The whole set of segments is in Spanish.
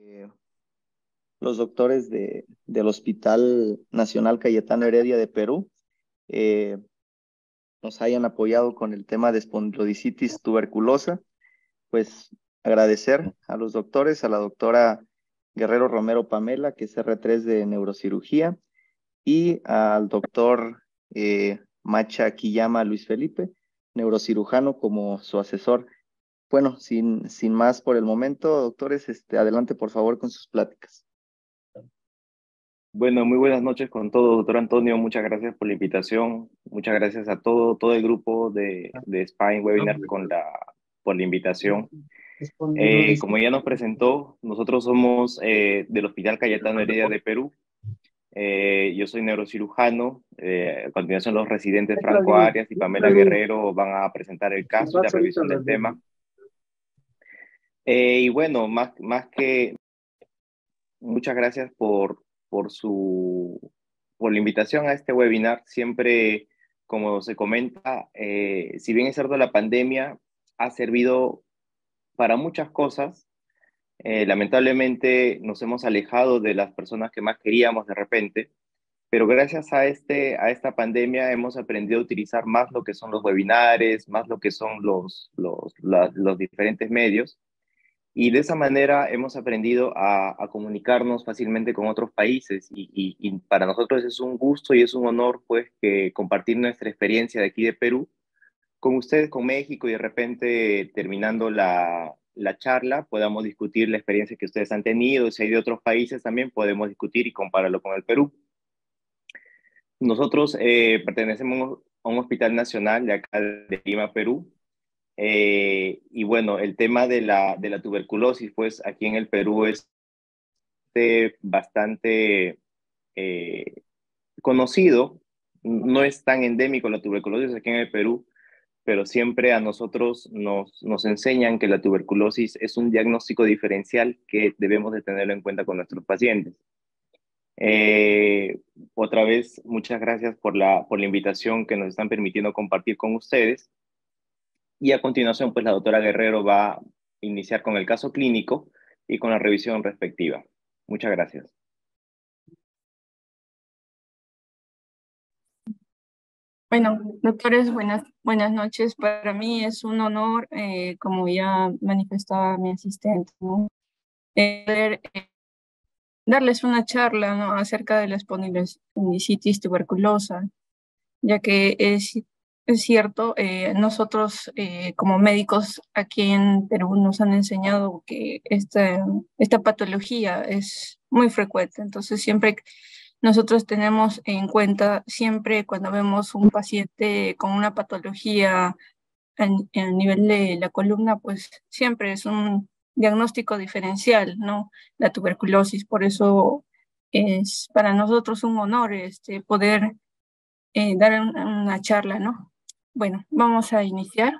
eh, los doctores del Hospital Nacional Cayetano Heredia de Perú eh, nos hayan apoyado con el tema de espondilodicitis tuberculosa. Pues agradecer a los doctores, a la doctora Guerrero Romero Pamela, que es R3 de neurocirugía, y al doctor Macha Quillama Luis Felipe, neurocirujano, como su asesor. Bueno, sin más por el momento, doctores, adelante por favor con sus pláticas. Bueno, muy buenas noches con todos, doctor Antonio. Muchas gracias por la invitación. Muchas gracias a todo el grupo de Spine Webinar por la invitación. Como ya nos presentó, nosotros somos del Hospital Cayetano Heredia de Perú. Yo soy neurocirujano. A continuación, los residentes Franco Arias y Pamela Guerrero van a presentar el caso y la revisión del tema. Y bueno, más que muchas gracias por por la invitación a este webinar. Siempre, como se comenta, si bien es cierto, la pandemia ha servido para muchas cosas. Lamentablemente nos hemos alejado de las personas que más queríamos de repente, pero gracias a esta pandemia hemos aprendido a utilizar más lo que son los webinares, más lo que son los diferentes medios. Y de esa manera hemos aprendido a comunicarnos fácilmente con otros países y para nosotros es un gusto y es un honor pues que compartir nuestra experiencia de aquí de Perú con ustedes, con México, y de repente terminando la charla podamos discutir la experiencia que ustedes han tenido. Si hay de otros países también podemos discutir y compararlo con el Perú. Nosotros pertenecemos a un hospital nacional de acá de Lima, Perú. Y bueno, el tema de de la tuberculosis, pues aquí en el Perú es bastante eh, conocido. No es tan endémico la tuberculosis aquí en el Perú, pero siempre a nosotros nos enseñan que la tuberculosis es un diagnóstico diferencial que debemos de tenerlo en cuenta con nuestros pacientes. Otra vez, muchas gracias por la invitación que nos están permitiendo compartir con ustedes. Y a continuación, pues la doctora Guerrero va a iniciar con el caso clínico y con la revisión respectiva. Muchas gracias. Bueno, doctores, buenas noches. Para mí es un honor, como ya manifestaba mi asistente, ¿no? Poder, darles una charla, ¿no?, acerca de la espondilodicitis tuberculosa, ya que es cierto, nosotros como médicos aquí en Perú nos han enseñado que esta patología es muy frecuente. Entonces siempre nosotros tenemos en cuenta, siempre cuando vemos un paciente con una patología a nivel de la columna, pues siempre es un diagnóstico diferencial, ¿no? La tuberculosis. Por eso es para nosotros un honor poder dar una charla, ¿no? Bueno, vamos a iniciar.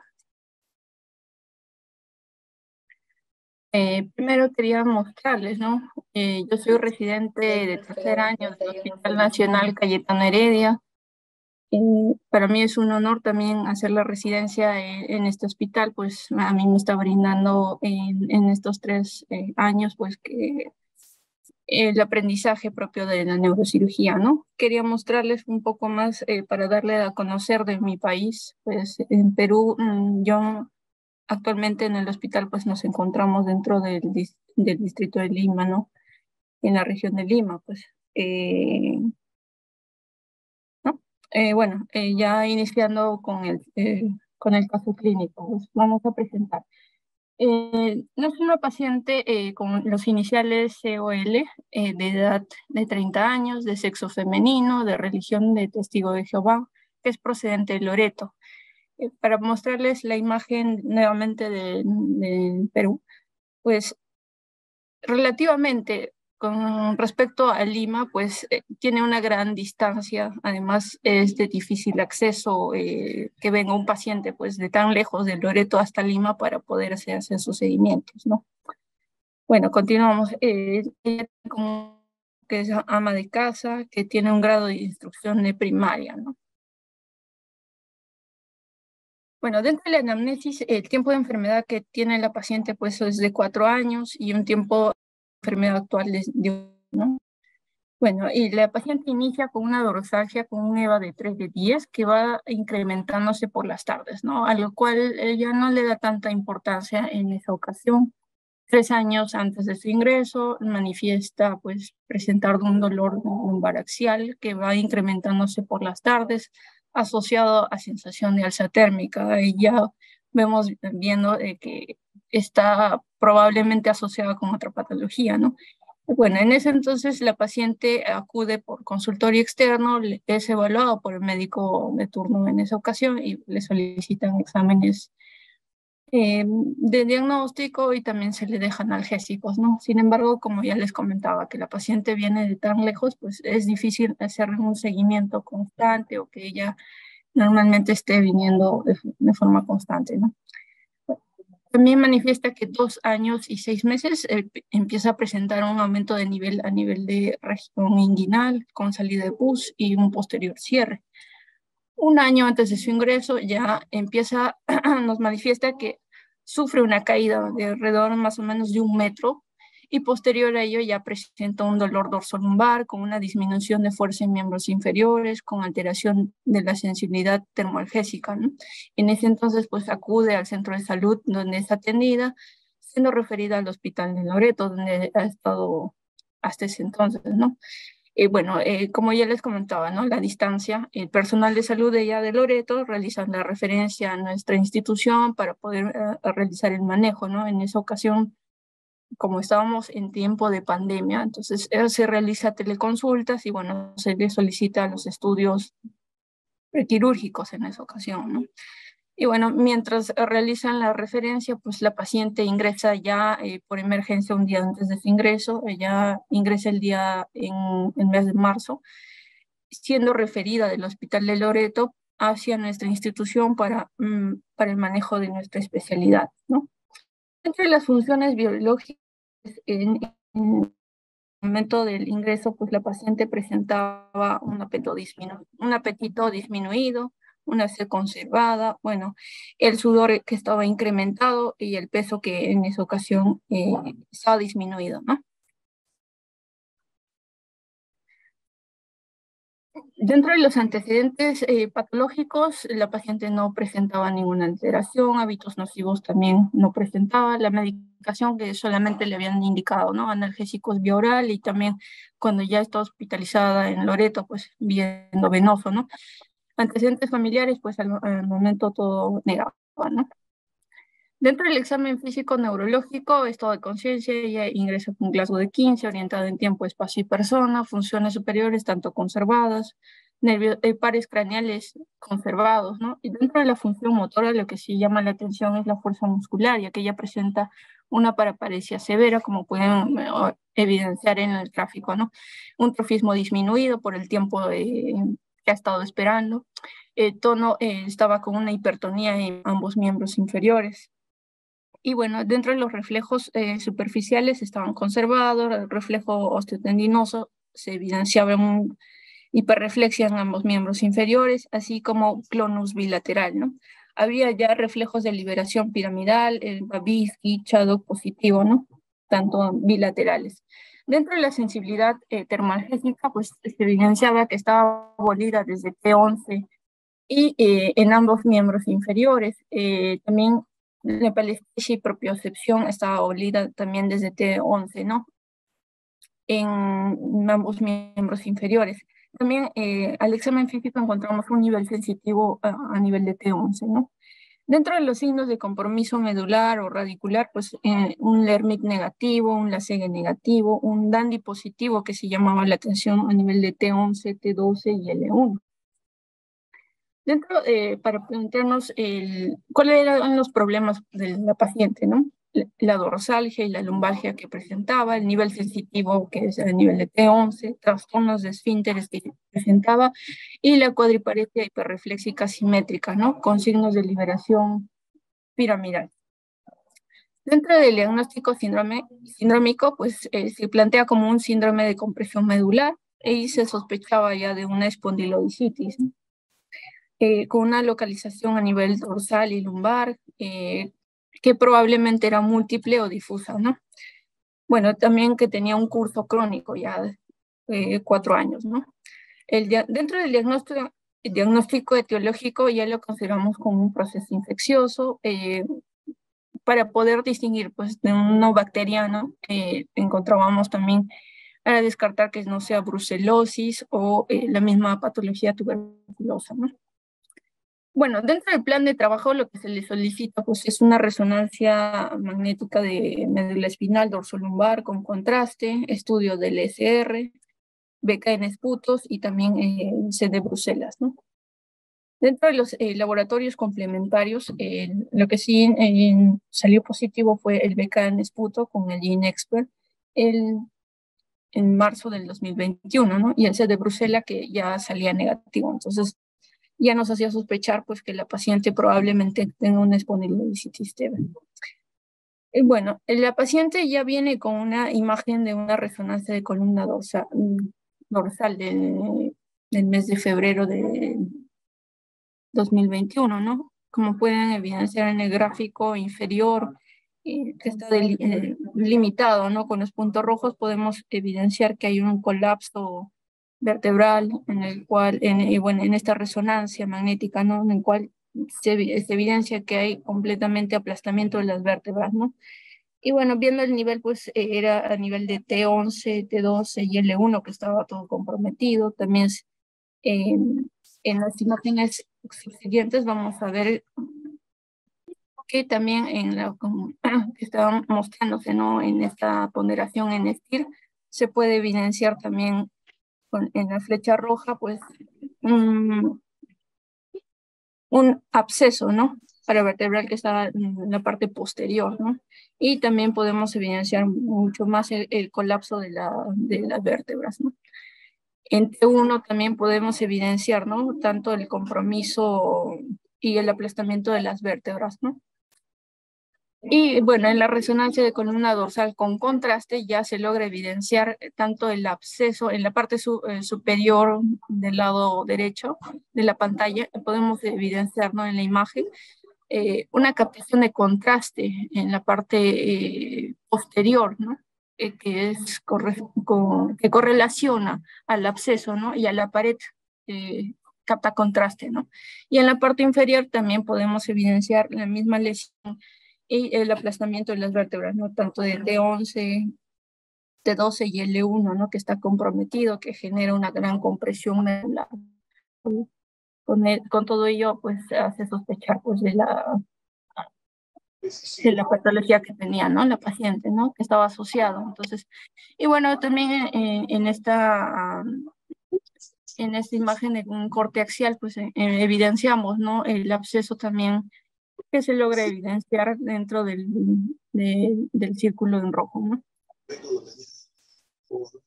Primero quería mostrarles, ¿no? Yo soy residente de tercer año del Hospital Nacional Cayetano Heredia. Para mí es un honor también hacer la residencia en este hospital, pues a mí me está brindando en estos 3 años, pues que el aprendizaje propio de la neurocirugía, ¿no? Quería mostrarles un poco más para darle a conocer de mi país. Pues en Perú, yo actualmente en el hospital pues nos encontramos dentro del distrito de Lima, ¿no? En la región de Lima, pues. ¿No? Bueno, ya iniciando con el caso clínico, pues vamos a presentar. No es una paciente con los iniciales COL, de edad de 30 años, de sexo femenino, de religión de Testigo de Jehová, que es procedente de Loreto. Para mostrarles la imagen nuevamente de Perú, pues relativamente con respecto a Lima, pues tiene una gran distancia. Además es de difícil acceso que venga un paciente pues de tan lejos de Loreto hasta Lima para poder hacer sus seguimientos, ¿no? Bueno, continuamos. Ella como que es ama de casa, que tiene un grado de instrucción de primaria, ¿no? Bueno, dentro de la anamnesis, el tiempo de enfermedad que tiene la paciente pues es de 4 años y un tiempo enfermedad actual ¿no? Bueno, y la paciente inicia con una dorsalgia con un EVA de 3 de 10 que va incrementándose por las tardes, ¿no? A lo cual ella no le da tanta importancia en esa ocasión. 3 años antes de su ingreso, manifiesta pues presentar un dolor lumbar axial que va incrementándose por las tardes, asociado a sensación de alza térmica. Y ya vemos viendo que está probablemente asociada con otra patología, ¿no? Bueno, en ese entonces la paciente acude por consultorio externo, es evaluado por el médico de turno en esa ocasión y le solicitan exámenes de diagnóstico y también se le dejan analgésicos, ¿no? Sin embargo, como ya les comentaba, que la paciente viene de tan lejos, pues es difícil hacer un seguimiento constante o que ella normalmente esté viniendo de forma constante, ¿no? También manifiesta que 2 años y 6 meses empieza a presentar un aumento de nivel a nivel de región inguinal con salida de pus y un posterior cierre. 1 año antes de su ingreso ya empieza, nos manifiesta que sufre una caída de alrededor más o menos de 1 metro y posterior a ello ya presenta un dolor dorsolumbar con una disminución de fuerza en miembros inferiores, con alteración de la sensibilidad termoalgésica, ¿no? En ese entonces pues acude al centro de salud donde es atendida, siendo referida al hospital de Loreto, donde ha estado hasta ese entonces, ¿no? Bueno, como ya les comentaba, ¿no? La distancia, el personal de salud de ella de Loreto realiza la referencia a nuestra institución para poder realizar el manejo, ¿no? En esa ocasión, como estábamos en tiempo de pandemia, entonces se realiza teleconsultas y bueno, se le solicita los estudios quirúrgicos en esa ocasión, ¿no? Y bueno, mientras realizan la referencia, pues la paciente ingresa ya por emergencia un día antes de su ingreso. Ella ingresa el día en el mes de marzo, siendo referida del Hospital de Loreto hacia nuestra institución para el manejo de nuestra especialidad, ¿no? Entre las funciones biológicas, en el momento del ingreso, pues la paciente presentaba un apetito disminuido, una sed conservada, bueno, el sudor que estaba incrementado y el peso que en esa ocasión estaba disminuido, ¿no? Dentro de los antecedentes patológicos, la paciente no presentaba ninguna alteración, hábitos nocivos también no presentaba, la medicación que solamente le habían indicado, ¿no? Analgésicos vía oral y también cuando ya está hospitalizada en Loreto, pues viendo venoso, ¿no? Antecedentes familiares, pues al momento todo negado, ¿no? Dentro del examen físico neurológico, estado de conciencia, ella ingresa con un Glasgow de 15, orientado en tiempo, espacio y persona, funciones superiores tanto conservadas, nervios, pares craneales conservados, ¿no? Y dentro de la función motora, lo que sí llama la atención es la fuerza muscular, ya que ella presenta una paraparesia severa, como pueden evidenciar en el gráfico, ¿no? Un trofismo disminuido por el tiempo que ha estado esperando. El tono estaba con una hipertonía en ambos miembros inferiores. Y bueno, dentro de los reflejos superficiales estaban conservados, el reflejo osteotendinoso se evidenciaba en hiperreflexia en ambos miembros inferiores, así como clonus bilateral, ¿no? Había ya reflejos de liberación piramidal, el Babinski, Shadow positivo, ¿no? Tanto bilaterales. Dentro de la sensibilidad termoalgésica, pues se evidenciaba que estaba abolida desde T11 y en ambos miembros inferiores. También la palestia y propiocepción estaba abolida también desde T11, ¿no? En ambos miembros inferiores. También al examen físico encontramos un nivel sensitivo a nivel de T11, ¿no? Dentro de los signos de compromiso medular o radicular, pues un Lermit negativo, un Lassègue negativo, un Dandy positivo que se llamaba la atención a nivel de T11, T12 y L1. Dentro, para plantearnos cuáles eran los problemas de la paciente, ¿no? La dorsalgia y la lumbalgia que presentaba, el nivel sensitivo que es a nivel de T11, trastornos de esfínteres que presentaba y la cuadriparesia hiperrefléxica simétrica, ¿no? Con signos de liberación piramidal. Dentro del diagnóstico sindrómico, pues se plantea como un síndrome de compresión medular y se sospechaba ya de una espondilodicitis, ¿no? Con una localización a nivel dorsal y lumbar, que probablemente era múltiple o difusa, ¿no? bueno, también que tenía un curso crónico ya de 4 años, ¿no? Dentro del diagnóstico etiológico ya lo consideramos como un proceso infeccioso, para poder distinguir pues, de un no bacteriano. Encontrábamos también para descartar que no sea brucelosis o la misma patología tuberculosa, ¿no? Bueno, dentro del plan de trabajo lo que se le solicita pues, es una resonancia magnética de médula espinal dorsolumbar con contraste, estudio del ESR, beca en esputos y también C de Bruselas, ¿no? Dentro de los laboratorios complementarios, lo que sí salió positivo fue el beca en esputo con el GeneXpert en marzo del 2021, ¿no? Y el C de Bruselas que ya salía negativo. Entonces, ya nos hacía sospechar pues, que la paciente probablemente tenga una espondilodicitis stebe. Bueno, la paciente ya viene con una imagen de una resonancia de columna dorsal del mes de febrero de 2021, ¿no? Como pueden evidenciar en el gráfico inferior, que está limitado, ¿no? Con los puntos rojos podemos evidenciar que hay un colapso vertebral en el cual, bueno, en esta resonancia magnética, ¿no? En el cual se evidencia que hay completamente aplastamiento de las vértebras, ¿no? Y bueno, viendo el nivel, pues era a nivel de T11, T12 y L1 que estaba todo comprometido. También en las imágenes subsiguientes vamos a ver que también que estaban mostrándose, ¿no? En esta ponderación en STIR se puede evidenciar también en la flecha roja, pues un absceso, ¿no? Paravertebral que estaba en la parte posterior, ¿no? Y también podemos evidenciar mucho más el colapso de las vértebras, ¿no? En T1 también podemos evidenciar, ¿no? Tanto el compromiso y el aplastamiento de las vértebras, ¿no? Y bueno, en la resonancia de columna dorsal con contraste ya se logra evidenciar tanto el absceso en la parte superior del lado derecho de la pantalla. Podemos evidenciar, ¿no? En la imagen una captación de contraste en la parte posterior, ¿no? Que correlaciona al absceso, ¿no? Y a la pared, capta contraste, ¿no? Y en la parte inferior también podemos evidenciar la misma lesión y el aplastamiento de las vértebras, ¿no? Tanto de T11, T12 y L1, ¿no? Que está comprometido, que genera una gran compresión medular. Con todo ello, pues, hace sospechar, pues, de la patología que tenía, ¿no? La paciente, ¿no? Que estaba asociado. Entonces, y bueno, también en esta imagen de un corte axial, pues evidenciamos, ¿no? El absceso también que se logra evidenciar dentro del círculo en rojo, ¿no?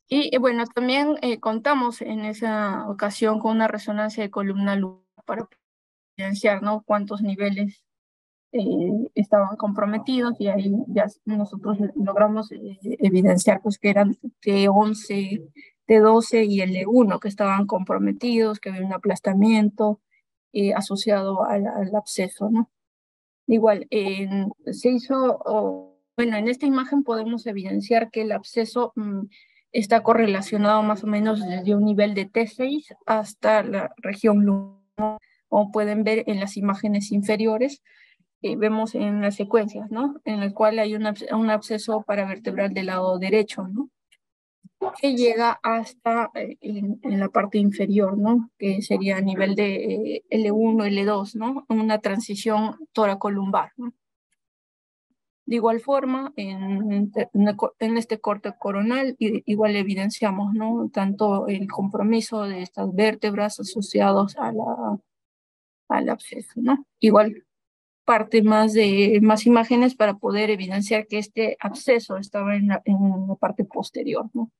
Y bueno, también contamos en esa ocasión con una resonancia de columna lumbar para evidenciar, ¿no? Cuántos niveles estaban comprometidos, y ahí ya nosotros logramos evidenciar pues que eran T11, T12 y L1 que estaban comprometidos, que había un aplastamiento asociado al absceso, ¿no? Igual, se hizo, bueno, en esta imagen podemos evidenciar que el absceso está correlacionado más o menos desde un nivel de T6 hasta la región lumbar, como pueden ver en las imágenes inferiores. Vemos en las secuencias, ¿no? En el cual hay un absceso paravertebral del lado derecho, ¿no? Que llega hasta en la parte inferior, ¿no? Que sería a nivel de L1, L2, ¿no? Una transición toracolumbar, ¿no? De igual forma, en este corte coronal, igual evidenciamos, ¿no? Tanto el compromiso de estas vértebras asociados al absceso, ¿no? Igual parte más imágenes para poder evidenciar que este absceso estaba en la parte posterior, ¿no?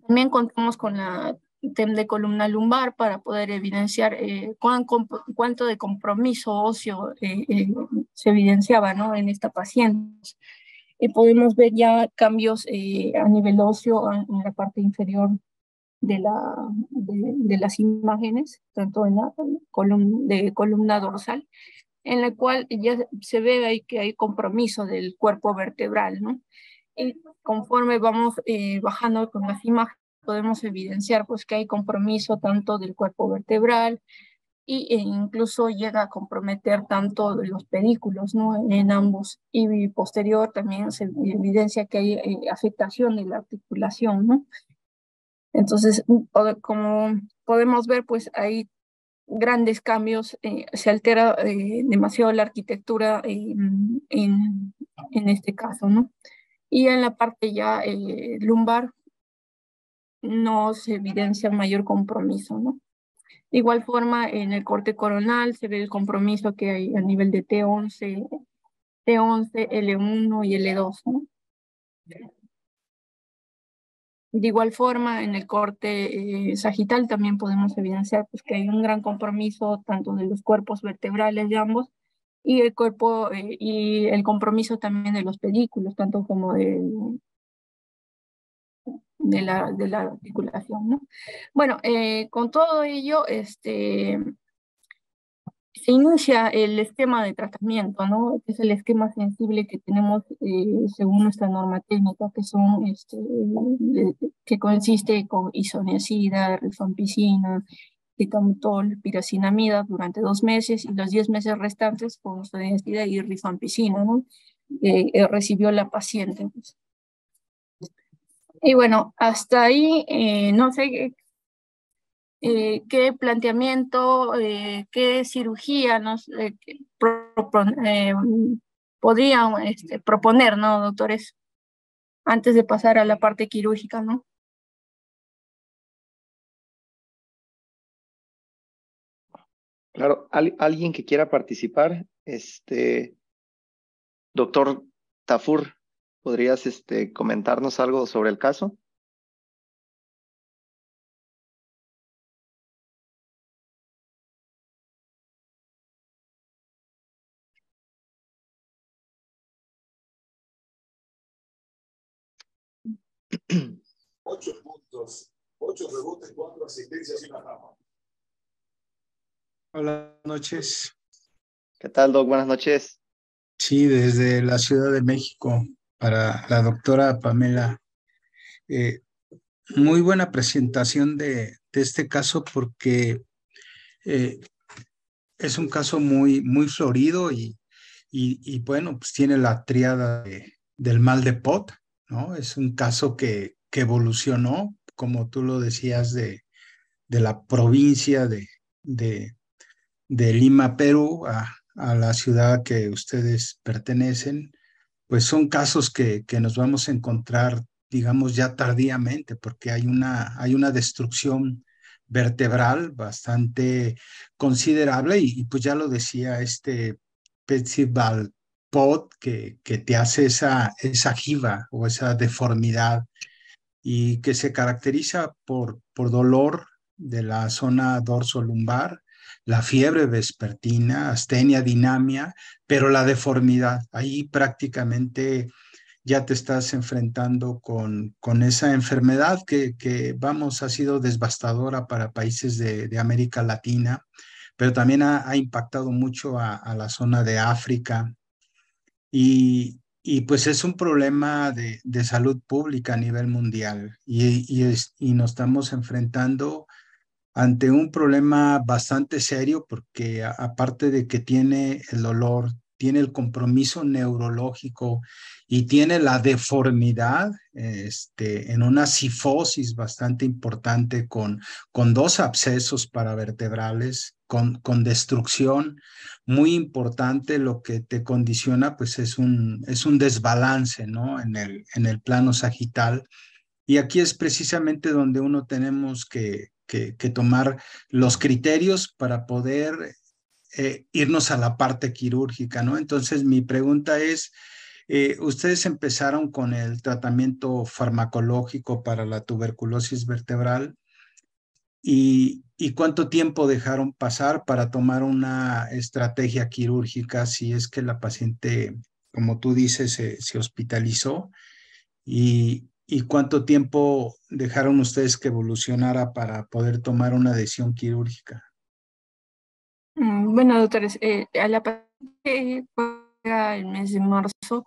También contamos con la TEM de columna lumbar para poder evidenciar cuánto de compromiso óseo se evidenciaba, ¿no? En esta paciente. Podemos ver ya cambios a nivel óseo en la parte inferior de las imágenes, tanto en la columna dorsal, en la cual ya se ve ahí que hay compromiso del cuerpo vertebral, ¿no? Y conforme vamos bajando con las imágenes, podemos evidenciar pues que hay compromiso tanto del cuerpo vertebral e incluso llega a comprometer tanto de los pedículos, ¿no? En ambos. Y posterior también se evidencia que hay afectación de la articulación, ¿no? Entonces, como podemos ver, pues hay grandes cambios, se altera demasiado la arquitectura en este caso, ¿no? Y en la parte ya lumbar no se evidencia mayor compromiso, ¿no? De igual forma, en el corte coronal se ve el compromiso que hay a nivel de T11, L1 y L2, ¿no? De igual forma, en el corte sagital también podemos evidenciar pues, que hay un gran compromiso tanto de los cuerpos vertebrales de ambos y el cuerpo y el compromiso también de los pedículos, tanto como de la articulación, ¿no? Bueno, con todo ello, se inicia el esquema de tratamiento, ¿no? Que es el esquema sensible que tenemos según nuestra norma técnica, que son, que consiste con isoniazida, rifampicina, citalopram, piracinamida durante 2 meses y los 10 meses restantes con isoniazida y rifampicina, ¿no? Recibió la paciente, pues. Y bueno, hasta ahí, no sé qué planteamiento, qué cirugía podrían proponer, ¿no, doctores? Antes de pasar a la parte quirúrgica, ¿no? Claro, alguien que quiera participar, doctor Tafur, ¿podrías comentarnos algo sobre el caso? Ocho puntos, 8 rebotes, 4 asistencias y una tapa. Hola, buenas noches. ¿Qué tal, Doc? Buenas noches. Sí, desde la Ciudad de México para la doctora Pamela. Eh, Muy buena presentación de este caso porque eh, es un caso muy florido y bueno, pues tiene la tríada del mal de Pot, ¿no? Es un caso que evolucionó, como tú lo decías, de la provincia de, de Lima, Perú, a la ciudad que ustedes pertenecen, pues son casos que nos vamos a encontrar, digamos, ya tardíamente, porque hay una destrucción vertebral bastante considerable y pues ya lo decía este Percival Pod, que te hace esa jiba o esa deformidad y que se caracteriza por dolor de la zona dorsolumbar, la fiebre vespertina, astenia, dinamia, pero la deformidad. Ahí prácticamente ya te estás enfrentando con esa enfermedad vamos, ha sido devastadora para países de América Latina, pero también ha impactado mucho a la zona de África y pues es un problema de salud pública a nivel mundial y nos estamos enfrentando ante un problema bastante serio porque aparte de que tiene el dolor, tiene el compromiso neurológico y tiene la deformidad en una cifosis bastante importante con 2 abscesos paravertebrales, con destrucción muy importante, lo que te condiciona pues es un desbalance, ¿no? En el plano sagital y aquí es precisamente donde uno tenemos que tomar los criterios para poder irnos a la parte quirúrgica, ¿no? Entonces, mi pregunta es, ustedes empezaron con el tratamiento farmacológico para la tuberculosis vertebral y ¿cuánto tiempo dejaron pasar para tomar una estrategia quirúrgica si es que la paciente, como tú dices, se hospitalizó? Y cuánto tiempo dejaron ustedes que evolucionara para poder tomar una decisión quirúrgica? Bueno, doctores, a la paciente fue el mes de marzo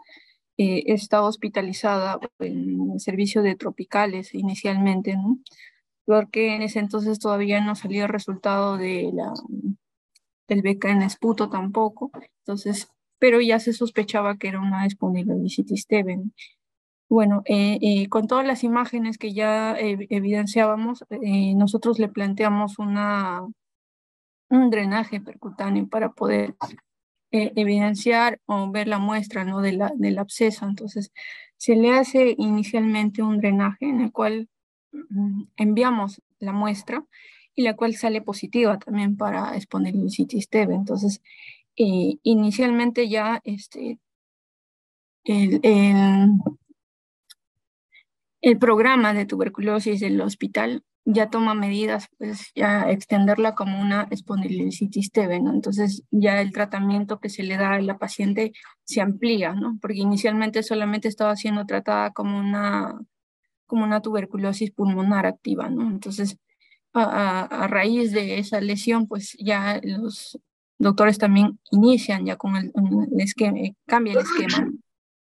estaba hospitalizada en el servicio de tropicales inicialmente, ¿no? Porque en ese entonces todavía no salía el resultado del beca en esputo tampoco, entonces, pero ya se sospechaba que era una espondilolisitis TB, ¿no? Bueno, con todas las imágenes que ya evidenciábamos, nosotros le planteamos un drenaje percutáneo para poder evidenciar o ver la muestra, ¿no? del absceso. Entonces, se le hace inicialmente un drenaje en el cual enviamos la muestra y la cual sale positiva también para espondilolisitis TB. Entonces, inicialmente ya el, el, el programa de tuberculosis del hospital ya toma medidas, pues ya extenderla como una espondilolisitis TB, ¿no? Entonces ya el tratamiento que se le da a la paciente se amplía, ¿no? Porque inicialmente solamente estaba siendo tratada como una tuberculosis pulmonar activa, ¿no? Entonces, a raíz de esa lesión, pues ya los doctores también inician ya con el esquema, cambia el esquema.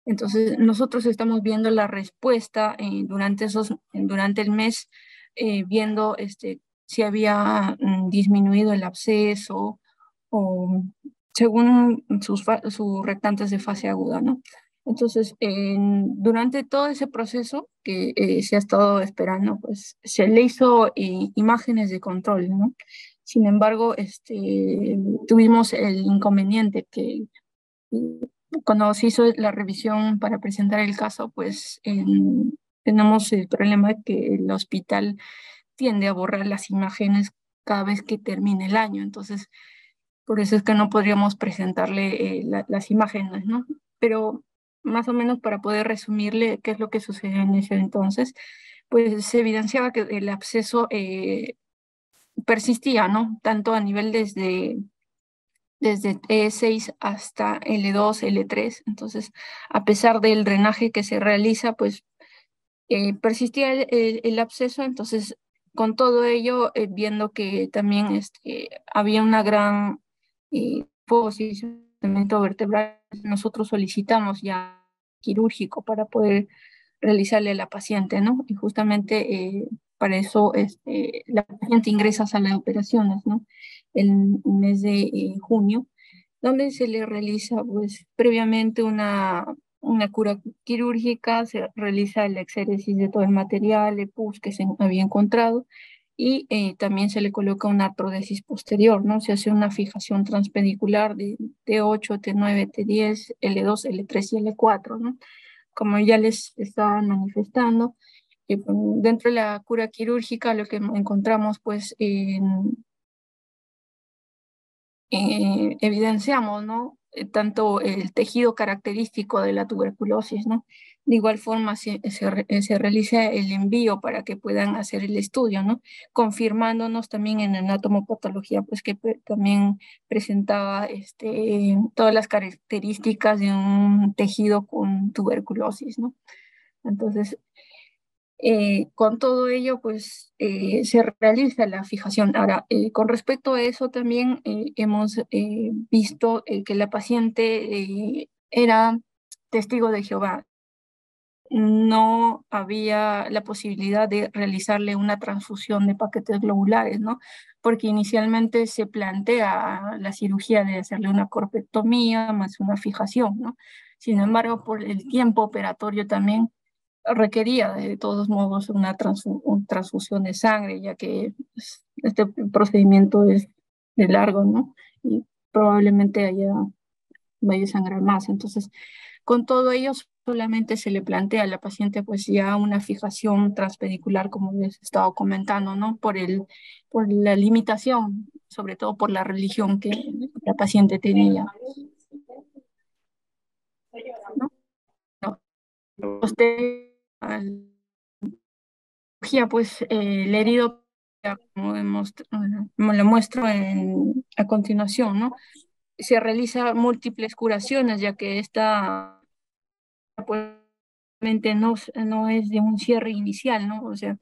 Entonces, nosotros estamos viendo la respuesta durante el mes, viendo si había disminuido el absceso o según sus rectantes de fase aguda, ¿no? Entonces, durante todo ese proceso que se ha estado esperando, pues se le hizo imágenes de control, ¿no? Sin embargo, tuvimos el inconveniente que cuando se hizo la revisión para presentar el caso, pues tenemos el problema de que el hospital tiende a borrar las imágenes cada vez que termine el año. Entonces, por eso es que no podríamos presentarle las imágenes, ¿no? Pero más o menos para poder resumirle qué es lo que sucedió en ese entonces, pues se evidenciaba que el absceso persistía, ¿no? Tanto a nivel desde E6 hasta L2, L3. Entonces, a pesar del drenaje que se realiza, pues persistía el absceso. Entonces, con todo ello, viendo que también había una gran posicionamiento vertebral, nosotros solicitamos ya quirúrgico para poder realizarle a la paciente, ¿no? Y justamente para eso la paciente ingresa a sala de operaciones, ¿no? El mes de junio, donde se le realiza, pues, previamente una cura quirúrgica, se realiza la exéresis de todo el material, el pus que se había encontrado, y también se le coloca una artrodesis posterior, ¿no? Se hace una fijación transpedicular de T8, T9, T10, L2, L3 y L4, ¿no? Como ya les estaba manifestando, dentro de la cura quirúrgica lo que encontramos, pues, evidenciamos, ¿no? Tanto el tejido característico de la tuberculosis, ¿no? De igual forma se realiza el envío para que puedan hacer el estudio, ¿no? Confirmándonos también en anatomopatología, pues que también presentaba todas las características de un tejido con tuberculosis, ¿no? Entonces, con todo ello, pues se realiza la fijación. Ahora, con respecto a eso también hemos visto que la paciente era testigo de Jehová. No había la posibilidad de realizarle una transfusión de paquetes globulares, ¿no? Porque inicialmente se plantea la cirugía de hacerle una corpectomía más una fijación, ¿no? Sin embargo, por el tiempo operatorio también requería de todos modos una transfusión de sangre, ya que pues, este procedimiento es de largo, ¿no? Y probablemente vaya a sangrar más. Entonces, con todo ello, solamente se le plantea a la paciente pues ya una fijación transpedicular, como les estaba comentando, ¿no? Por la limitación, sobre todo por la religión que la paciente tenía, ¿no? Usted, pues el herido, como lo muestro a continuación, ¿no? Se realiza múltiples curaciones, ya que esta pues, no es de un cierre inicial, ¿no? O sea,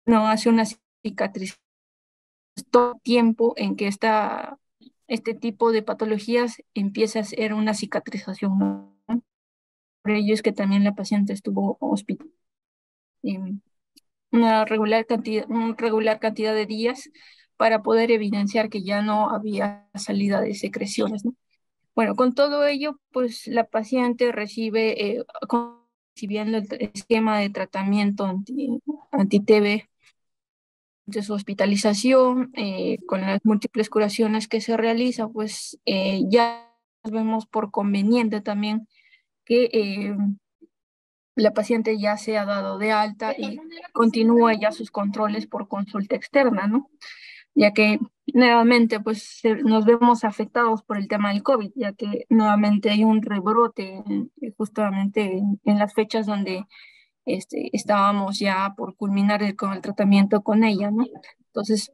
no hace una cicatriz todo el tiempo en que este tipo de patologías empieza a ser una cicatrización, ¿no? ello es que también la paciente estuvo hospitalizada una regular cantidad de días para poder evidenciar que ya no había salida de secreciones, ¿no? Bueno, con todo ello, pues la paciente recibe, recibiendo el esquema de tratamiento anti-TB de su hospitalización, con las múltiples curaciones que se realizan, pues ya vemos por conveniente también que la paciente ya se ha dado de alta y continúa ya sus controles por consulta externa, ¿no? Ya que nuevamente pues nos vemos afectados por el tema del COVID, ya que nuevamente hay un rebrote justamente en las fechas donde estábamos ya por culminar con el tratamiento con ella, ¿no? Entonces,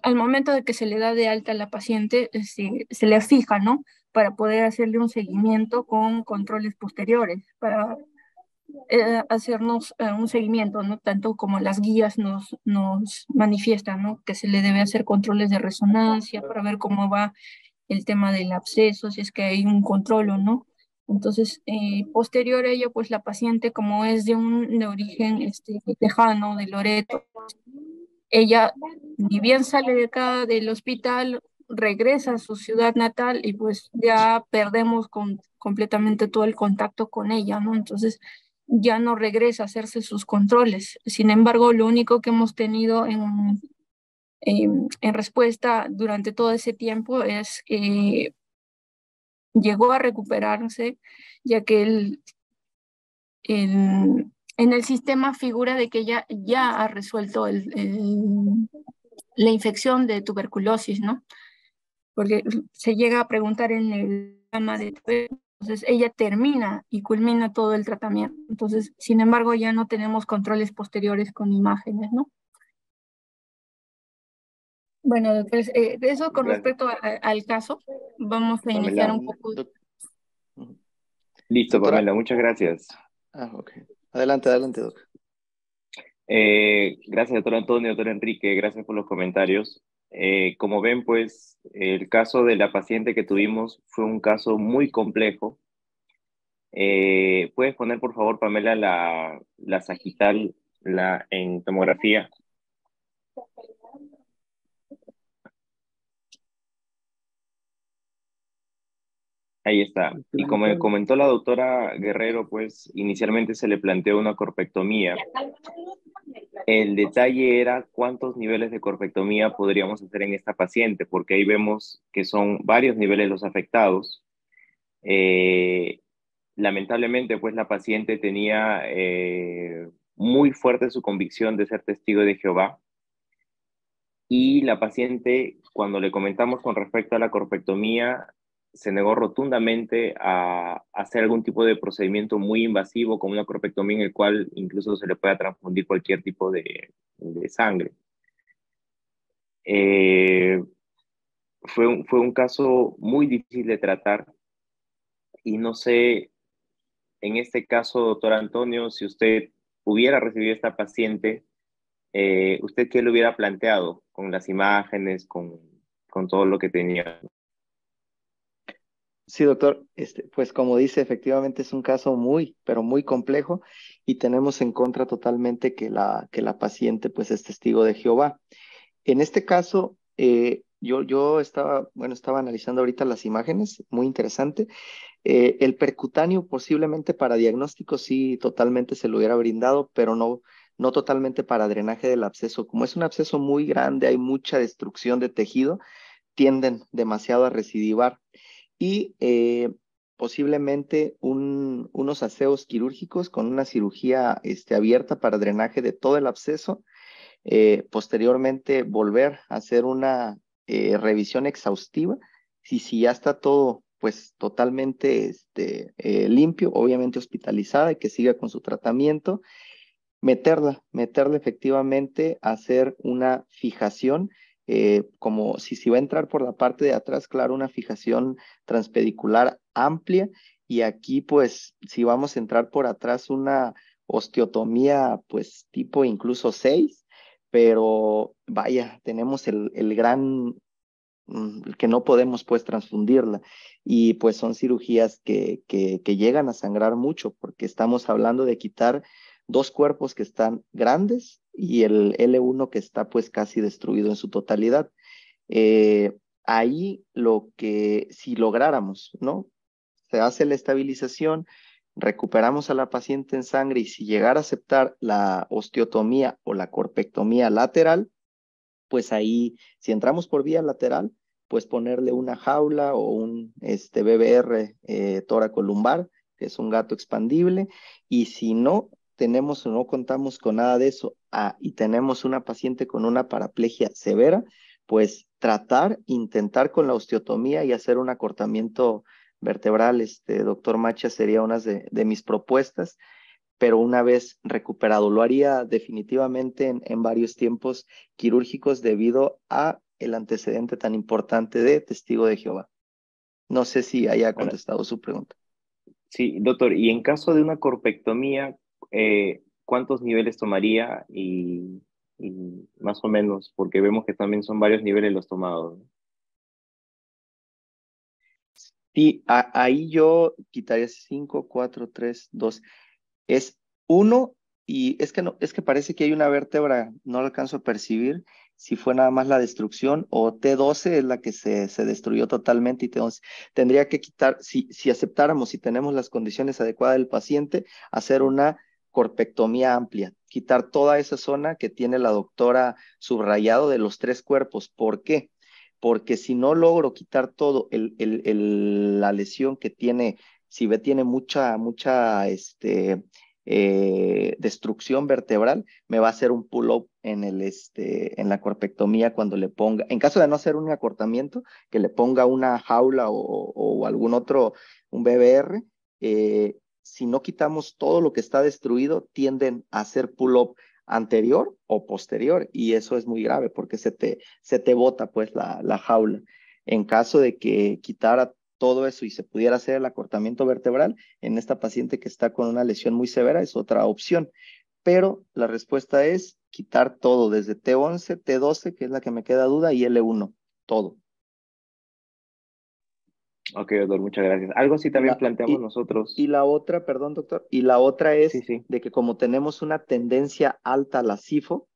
al momento de que se le da de alta a la paciente, se le fija, ¿no? Para poder hacerle un seguimiento con controles posteriores, para hacernos un seguimiento, ¿no? Tanto como las guías nos manifiestan, ¿no? Que se le debe hacer controles de resonancia para ver cómo va el tema del absceso, si es que hay un control o no. Entonces, posterior a ello, pues la paciente, como es de origen lejano, de Loreto, ella ni bien sale de acá del hospital, regresa a su ciudad natal y pues ya perdemos completamente todo el contacto con ella, ¿no? Entonces ya no regresa a hacerse sus controles. Sin embargo, lo único que hemos tenido en respuesta durante todo ese tiempo es que llegó a recuperarse, ya que en el sistema figura de que ya ha resuelto la infección de tuberculosis, ¿no? Porque se llega a preguntar en el programa de TV, entonces ella termina y culmina todo el tratamiento. Entonces, sin embargo, ya no tenemos controles posteriores con imágenes, ¿no? Bueno, pues, eso con Gracias, respecto al caso, vamos a iniciar Pamela. un poco. Listo, Doctora. Pamela, muchas gracias. Ok. Adelante, doc. Gracias, doctor Antonio, doctor Enrique, gracias por los comentarios. Como ven, pues el caso de la paciente que tuvimos fue un caso muy complejo. ¿Puedes poner, por favor, Pamela, la sagital en tomografía? Ahí está. Y como comentó la doctora Guerrero, pues inicialmente se le planteó una corpectomía. El detalle era cuántos niveles de corpectomía podríamos hacer en esta paciente, porque ahí vemos que son varios niveles los afectados. Lamentablemente, pues la paciente tenía muy fuerte su convicción de ser testigo de Jehová. Y la paciente, cuando le comentamos con respecto a la corpectomía, se negó rotundamente a hacer algún tipo de procedimiento muy invasivo, como una corpectomía en el cual incluso se le pueda transfundir cualquier tipo de sangre. Fue un caso muy difícil de tratar y no sé, en este caso, doctor Antonio, si usted hubiera recibido esta paciente, ¿usted qué le hubiera planteado con las imágenes, con todo lo que tenía? Sí, doctor, pues como dice, efectivamente es un caso muy, pero muy complejo y tenemos en contra totalmente que la paciente pues es testigo de Jehová. En este caso, yo estaba analizando ahorita las imágenes, muy interesante. El percutáneo posiblemente para diagnóstico sí totalmente se lo hubiera brindado, pero no totalmente para drenaje del absceso. Como es un absceso muy grande, hay mucha destrucción de tejido, tienden demasiado a recidivar y posiblemente unos aseos quirúrgicos con una cirugía abierta para drenaje de todo el absceso. Posteriormente volver a hacer una revisión exhaustiva. Si ya está todo pues totalmente limpio, obviamente hospitalizada y que siga con su tratamiento, meterla efectivamente, hacer una fijación, como si va a entrar por la parte de atrás, claro, una fijación transpedicular amplia, y aquí pues si vamos a entrar por atrás una osteotomía pues tipo incluso 6, pero vaya, tenemos el gran que no podemos pues transfundirla. Y pues son cirugías que llegan a sangrar mucho porque estamos hablando de quitar dos cuerpos que están grandes y el L1 que está pues casi destruido en su totalidad. Ahí lo que si lográramos, ¿no? Se hace la estabilización, recuperamos a la paciente en sangre y si llegara a aceptar la osteotomía o la corpectomía lateral, pues ahí, si entramos por vía lateral, pues ponerle una jaula o un BBR tóraco-lumbar, que es un gato expandible, y si no tenemos o no contamos con nada de eso y tenemos una paciente con una paraplegia severa, pues intentar con la osteotomía y hacer un acortamiento vertebral, doctor Macha, sería una de mis propuestas, pero una vez recuperado. Lo haría definitivamente en varios tiempos quirúrgicos debido a el antecedente tan importante de testigo de Jehová. No sé si haya Ahora, contestado su pregunta. sí, doctor, y en caso de una corpectomía, ¿cuántos niveles tomaría? Y más o menos, porque vemos que también son varios niveles los tomados, ¿no? Y ahí yo quitaría 5, 4, 3, 2. Es uno y es que no, es que parece que hay una vértebra, no lo alcanzo a percibir si fue nada más la destrucción o T12 es la que se destruyó totalmente y T11. Tendría que quitar, si aceptáramos, si tenemos las condiciones adecuadas del paciente, hacer una corpectomía amplia, quitar toda esa zona que tiene la doctora subrayado de los tres cuerpos. ¿Por qué? Porque si no logro quitar todo la lesión que tiene, si ve tiene mucha destrucción vertebral, me va a hacer un pull-up en la corpectomía cuando le ponga, en caso de no hacer un acortamiento, que le ponga una jaula o algún otro, un BBR, si no quitamos todo lo que está destruido, tienden a hacer pull-up anterior o posterior y eso es muy grave porque se te bota pues la jaula. En caso de que quitara todo eso y se pudiera hacer el acortamiento vertebral en esta paciente que está con una lesión muy severa, es otra opción. Pero la respuesta es quitar todo, desde T11, T12, que es la que me queda duda, y L1, todo. Ok, doctor, muchas gracias. Algo así Y también la, planteamos y, y nosotros. la otra, perdón, doctor, y la otra Sí, es sí. de que como tenemos una tendencia alta a la SIFO,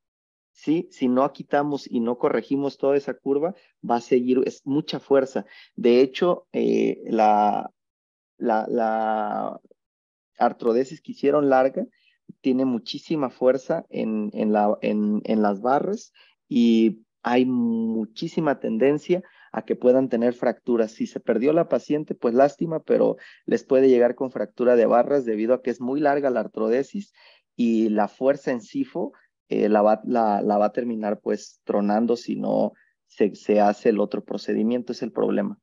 ¿sí? Si no quitamos y no corregimos toda esa curva, va a seguir, es mucha fuerza. De hecho, la artrodesis que hicieron larga tiene muchísima fuerza en las barras y hay muchísima tendencia a que puedan tener fracturas. Si se perdió la paciente, pues lástima, pero les puede llegar con fractura de barras debido a que es muy larga la artrodesis y la fuerza en SIFO la va a terminar pues tronando si no se hace el otro procedimiento, es el problema.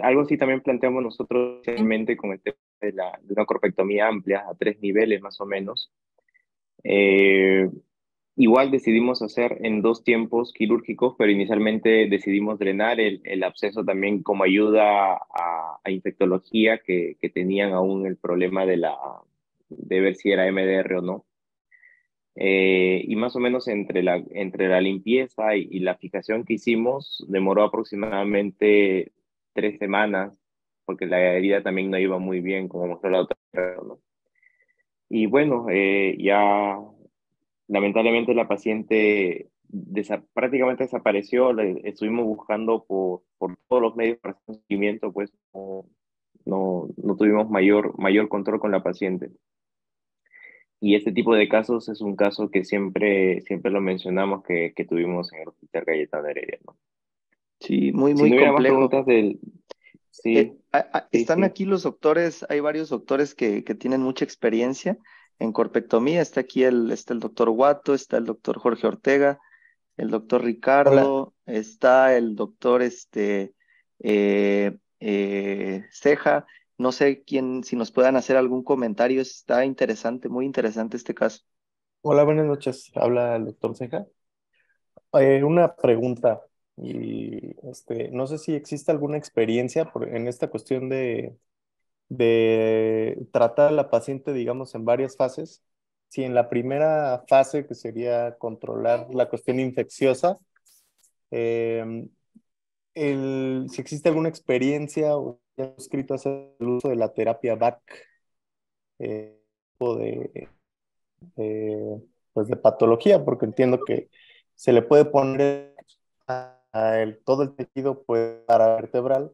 Algo así también planteamos nosotros especialmente con el tema de una corpectomía amplia a 3 niveles más o menos. Eh, Igual decidimos hacer en 2 tiempos quirúrgicos, pero inicialmente decidimos drenar el absceso también como ayuda a infectología que tenían aún el problema de ver si era MDR o no. Y más o menos entre la limpieza y la fijación que hicimos, demoró aproximadamente 3 semanas, porque la herida también no iba muy bien, como mostró la otra, ¿no? Y bueno, ya lamentablemente la paciente prácticamente desapareció. Estuvimos buscando por todos los medios para hacer un seguimiento, pues no tuvimos mayor control con la paciente. Y este tipo de casos es un caso que siempre lo mencionamos que tuvimos en el Hospital Cayetano Heredia, ¿no? Sí, muy, Si muy no hubiera más complejo. preguntas del... Sí, sí, Están sí. aquí los doctores, hay varios doctores que tienen mucha experiencia en corpectomía. Está el doctor Guato, está el doctor Jorge Ortega, el doctor Hola, Ricardo, está el doctor Ceja. No sé quién, si nos puedan hacer algún comentario. Está interesante, muy interesante este caso. hola, buenas noches. Habla el doctor Ceja. Una pregunta, y no sé si existe alguna experiencia en esta cuestión de tratar a la paciente, digamos, en varias fases. si en la primera fase, que sería controlar la cuestión infecciosa, si existe alguna experiencia o escrito acerca del uso de la terapia VAC, tipo pues de patología, porque entiendo que se le puede poner todo el tejido paravertebral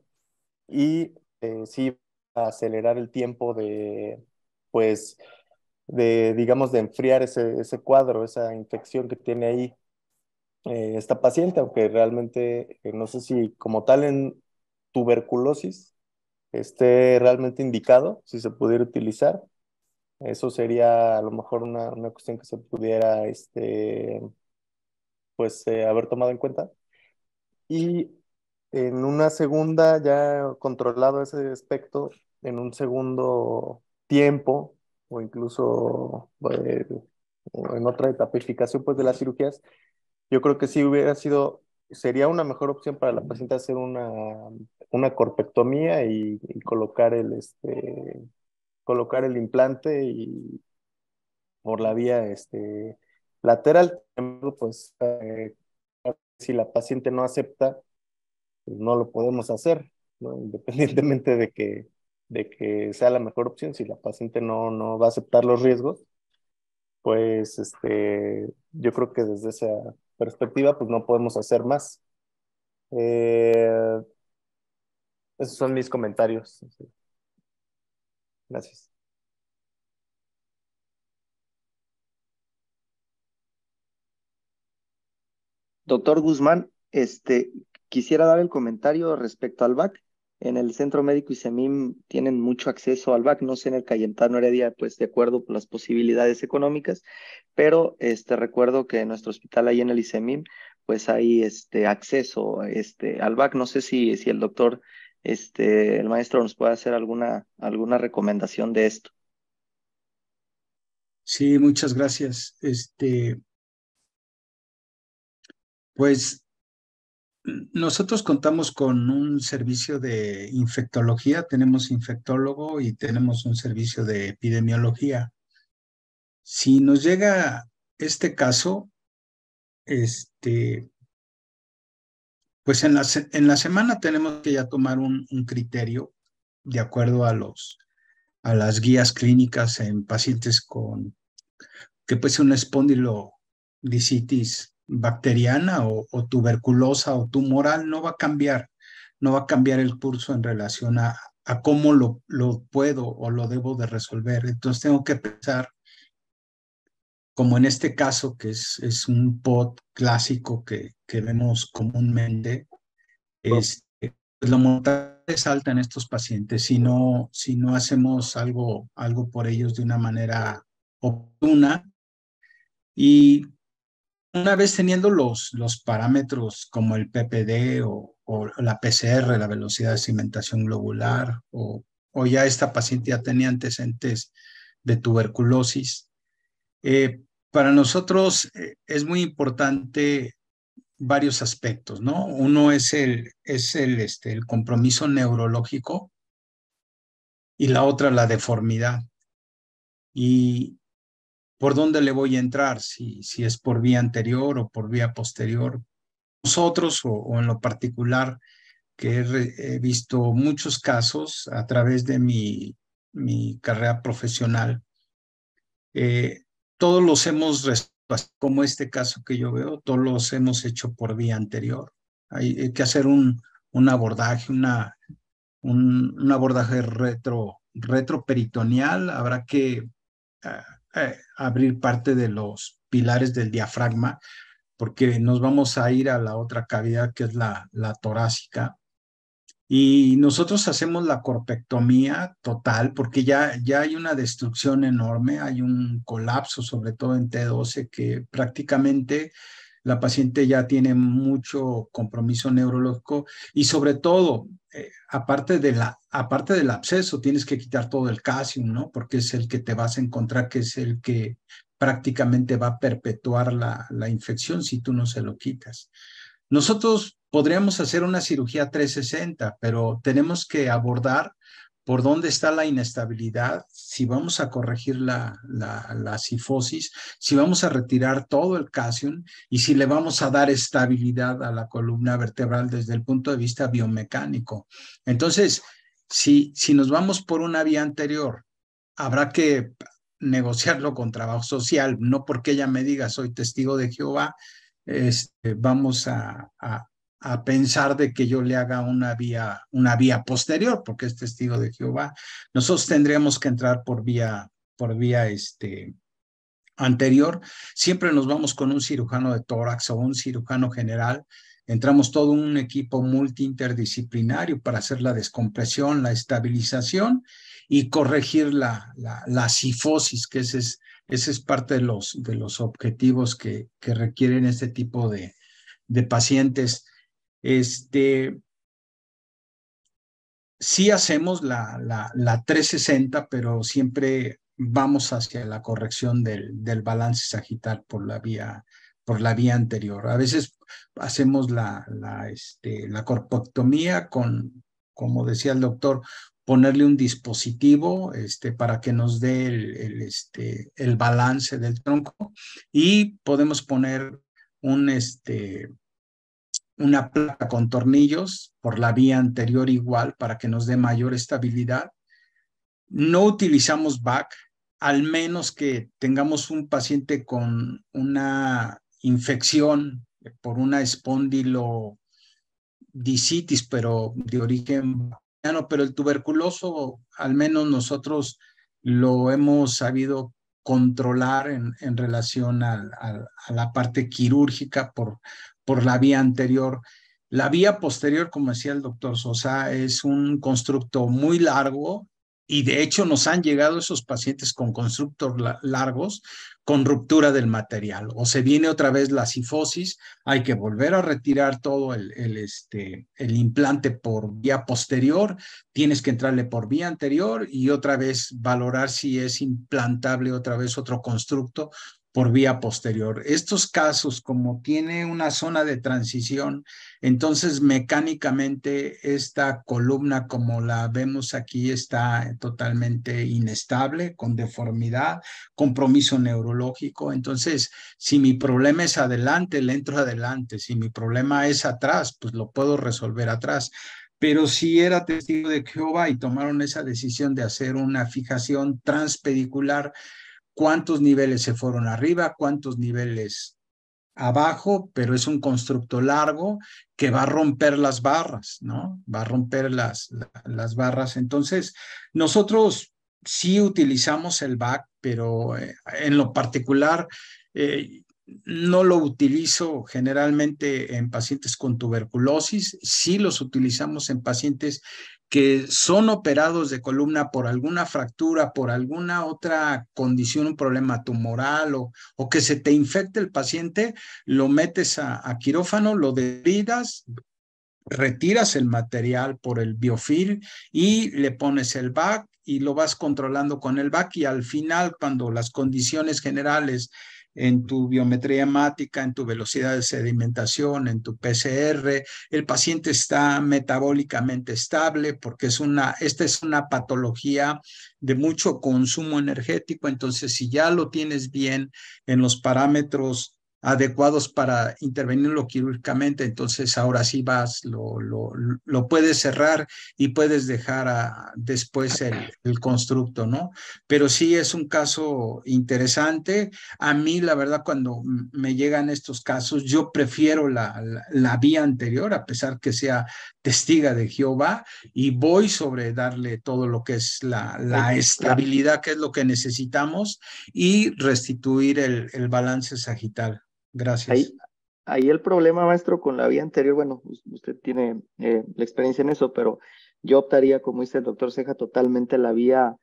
y sí acelerar el tiempo pues, digamos, de enfriar ese cuadro, esa infección que tiene ahí esta paciente, aunque realmente no sé si como tal en tuberculosis esté realmente indicado, si se pudiera utilizar. Eso sería a lo mejor una cuestión que se pudiera pues, haber tomado en cuenta. Y en una segunda, ya controlado ese aspecto, en un segundo tiempo, o incluso o en otra etapificación pues, de las cirugías, yo creo que sí sería una mejor opción para la paciente hacer una corpectomía y colocar el implante y por la vía lateral. Pues si la paciente no acepta, pues no lo podemos hacer, ¿no? Independientemente de que sea la mejor opción. Si la paciente no va a aceptar los riesgos, pues yo creo que desde esa perspectiva pues no podemos hacer más. Esos son mis comentarios. Gracias. Doctor Guzmán, quisiera dar el comentario respecto al VAC. En el Centro Médico ISEMIM tienen mucho acceso al VAC, no sé en el Cayetano Heredia, pues de acuerdo con las posibilidades económicas, pero recuerdo que en nuestro hospital ahí en el ISEMIM, pues hay acceso al VAC. No sé si el doctor, el maestro nos puede hacer alguna recomendación de esto. Sí, muchas gracias. Pues nosotros contamos con un servicio de infectología, tenemos infectólogo y tenemos un servicio de epidemiología. Si nos llega este caso, pues en la semana tenemos que ya tomar un criterio de acuerdo a las guías clínicas en pacientes que puede ser una espondilodicitis bacteriana o tuberculosa o tumoral. No va a cambiar el curso en relación a cómo lo puedo o lo debo de resolver. Entonces tengo que pensar, como en este caso, que es un POT clásico que vemos comúnmente, pues la mortalidad es alta en estos pacientes si no hacemos algo por ellos de una manera oportuna. Y una vez teniendo los parámetros como el PPD o la PCR, la velocidad de cimentación globular, o ya esta paciente ya tenía antecedentes de tuberculosis, para nosotros es muy importante varios aspectos, ¿no? Uno es el compromiso neurológico y la otra la deformidad. Y por dónde le voy a entrar, si es por vía anterior o por vía posterior. Nosotros, o en lo particular, que he visto muchos casos a través de mi carrera profesional, todos los hemos, como este caso que yo veo, todos los hemos hecho por vía anterior. Hay que hacer un abordaje, un abordaje retroperitoneal. Habrá que abrir parte de los pilares del diafragma, porque nos vamos a ir a la otra cavidad que es la torácica. Y nosotros hacemos la corpectomía total porque ya hay una destrucción enorme, hay un colapso, sobre todo en T12, que prácticamente la paciente ya tiene mucho compromiso neurológico y sobre todo, aparte del absceso, tienes que quitar todo el calcium, ¿no? Porque es el que te vas a encontrar, que es el que prácticamente va a perpetuar la infección si tú no se lo quitas. Nosotros podríamos hacer una cirugía 360, pero tenemos que abordar por dónde está la inestabilidad, si vamos a corregir la cifosis, si vamos a retirar todo el calcium y si le vamos a dar estabilidad a la columna vertebral desde el punto de vista biomecánico. Entonces, si nos vamos por una vía anterior, habrá que negociarlo con trabajo social, no porque ella me diga soy testigo de Jehová, vamos a pensar de que yo le haga una vía posterior, porque es testigo de Jehová. Nosotros tendríamos que entrar por vía anterior. Siempre nos vamos con un cirujano de tórax o un cirujano general. Entramos todo un equipo multiinterdisciplinario para hacer la descompresión, la estabilización y corregir la cifosis, que ese es parte de los objetivos que requieren este tipo de pacientes. Sí hacemos la 360, pero siempre vamos hacia la corrección del balance sagital por la vía anterior. A veces hacemos la corpectomía con, como decía el doctor, ponerle un dispositivo para que nos dé el balance del tronco, y podemos poner una placa con tornillos por la vía anterior igual para que nos dé mayor estabilidad. No utilizamos VAC, al menos que tengamos un paciente con una infección por una espondilodicitis, pero de origen bacteriano. Pero el tuberculoso, al menos nosotros lo hemos sabido controlar en relación a la parte quirúrgica por la vía anterior. La vía posterior, como decía el doctor Sosa, es un constructo muy largo, y de hecho nos han llegado esos pacientes con constructos largos con ruptura del material, o se viene otra vez la cifosis, hay que volver a retirar todo el implante por vía posterior, tienes que entrarle por vía anterior y otra vez valorar si es implantable otra vez otro constructo por vía posterior. Estos casos, como tiene una zona de transición, entonces mecánicamente esta columna, como la vemos aquí, está totalmente inestable, con deformidad, compromiso neurológico. Entonces, si mi problema es adelante, le entro adelante. Si mi problema es atrás, pues lo puedo resolver atrás. Pero si era testigo de Jehová y tomaron esa decisión de hacer una fijación transpedicular, ¿cuántos niveles se fueron arriba? ¿Cuántos niveles abajo? Pero es un constructo largo que va a romper las barras, ¿no? Va a romper las barras. Entonces, nosotros sí utilizamos el VAC, pero en lo particular no lo utilizo generalmente en pacientes con tuberculosis. Sí los utilizamos en pacientes que son operados de columna por alguna fractura, por alguna otra condición, un problema tumoral, o que se te infecte el paciente, lo metes a quirófano, lo deridas, retiras el material por el biofilm y le pones el VAC y lo vas controlando con el VAC, y al final, cuando las condiciones generales en tu biometría hemática, en tu velocidad de sedimentación, en tu PCR, el paciente está metabólicamente estable, porque esta es una patología de mucho consumo energético. Entonces, si ya lo tienes bien en los parámetros adecuados para intervenirlo quirúrgicamente, entonces ahora sí vas, lo puedes cerrar y puedes dejar después el constructo, ¿no? Pero sí es un caso interesante. A mí, la verdad, cuando me llegan estos casos, yo prefiero la vía anterior, a pesar que sea testiga de Jehová, y voy sobre darle todo lo que es la estabilidad, que es lo que necesitamos, y restituir el balance sagital. Gracias. Ahí el problema, maestro, con la vía anterior, bueno, usted tiene la experiencia en eso, pero yo optaría, como dice el doctor Ceja, totalmente la vía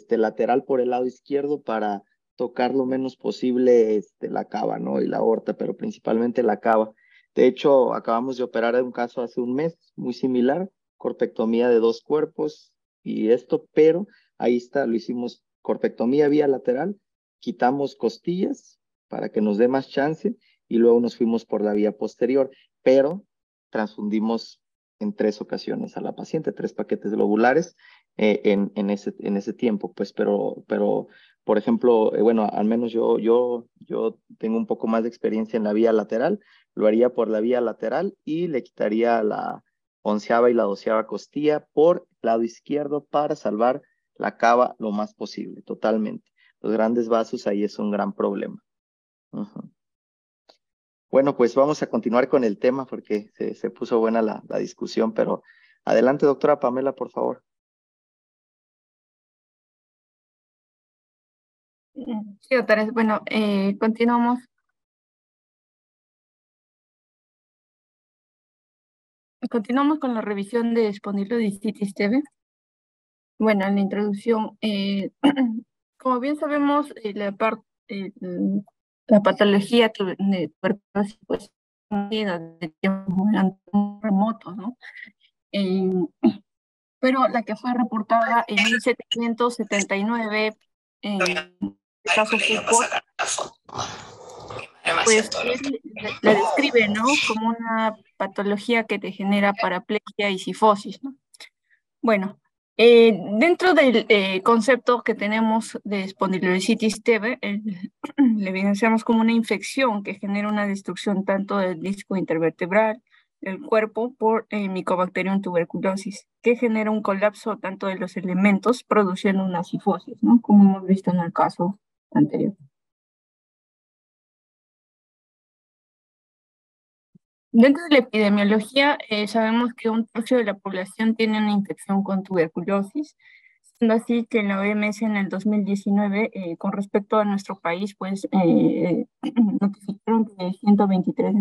lateral por el lado izquierdo para tocar lo menos posible la cava, ¿no? Y la aorta, pero principalmente la cava. De hecho, acabamos de operar un caso hace un mes muy similar, corpectomía de 2 cuerpos y esto, pero ahí está, lo hicimos corpectomía vía lateral, quitamos costillas para que nos dé más chance, y luego nos fuimos por la vía posterior, pero transfundimos en 3 ocasiones a la paciente, 3 paquetes globulares, en ese tiempo, pues, pero por ejemplo, bueno, al menos yo tengo un poco más de experiencia en la vía lateral, lo haría por la vía lateral y le quitaría la 11ª y la 12ª costilla por el lado izquierdo para salvar la cava lo más posible, totalmente. Los grandes vasos ahí es un gran problema. Ujú. Bueno, pues vamos a continuar con el tema porque se puso buena la discusión, pero adelante, doctora Pamela, por favor. Sí, doctores. Bueno, continuamos. Continuamos con la revisión de espondilodiscitis TV. Bueno, en la introducción, como bien sabemos, la patología de tuberculosis, pues, de tiempos muy remotos, ¿no? Eh, pero la que fue reportada en 1779, en el caso Foucault, pues él la describe, ¿no?, como una patología que te genera paraplegia y cifosis, ¿no? Bueno, dentro del concepto que tenemos de espondilodiscitis TV, le evidenciamos como una infección que genera una destrucción tanto del disco intervertebral del cuerpo por Mycobacterium tuberculosis, que genera un colapso tanto de los elementos, produciendo una cifosis, ¿no?, como hemos visto en el caso anterior. Dentro de la epidemiología, sabemos que 1/3 de la población tiene una infección con tuberculosis, siendo así que en la OMS en el 2019, con respecto a nuestro país, pues notificaron que 123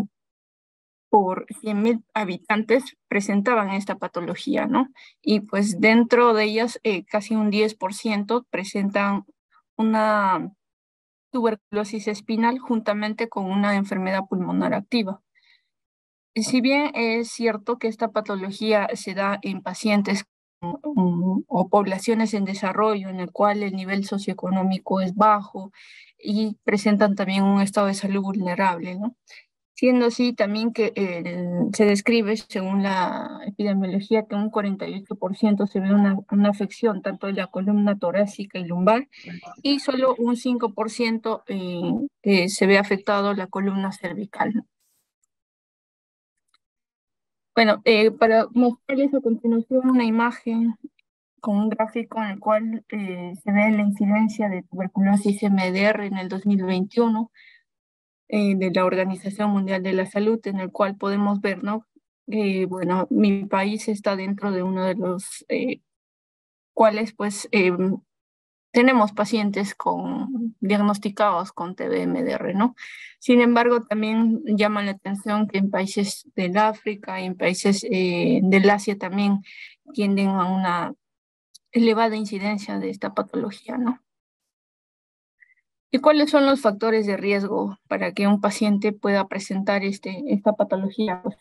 por 100.000 habitantes presentaban esta patología, ¿no? Y pues dentro de ellas, casi un 10% presentan una tuberculosis espinal juntamente con una enfermedad pulmonar activa. Si bien es cierto que esta patología se da en pacientes o poblaciones en desarrollo en el cual el nivel socioeconómico es bajo y presentan también un estado de salud vulnerable, ¿no? Siendo así también que se describe, según la epidemiología, que un 48% se ve una afección tanto de la columna torácica y lumbar, y solo un 5% se ve afectado la columna cervical, ¿no? Bueno, para mostrarles a continuación una imagen con un gráfico en el cual se ve la incidencia de tuberculosis MDR en el 2021 de la Organización Mundial de la Salud, en el cual podemos ver, ¿no? Bueno, mi país está dentro de uno de los cuales, pues, tenemos pacientes diagnosticados con TB-MDR, ¿no? Sin embargo, también llama la atención que en países del África y en países del Asia también tienden a una elevada incidencia de esta patología, ¿no? ¿Y cuáles son los factores de riesgo para que un paciente pueda presentar esta patología? Pues,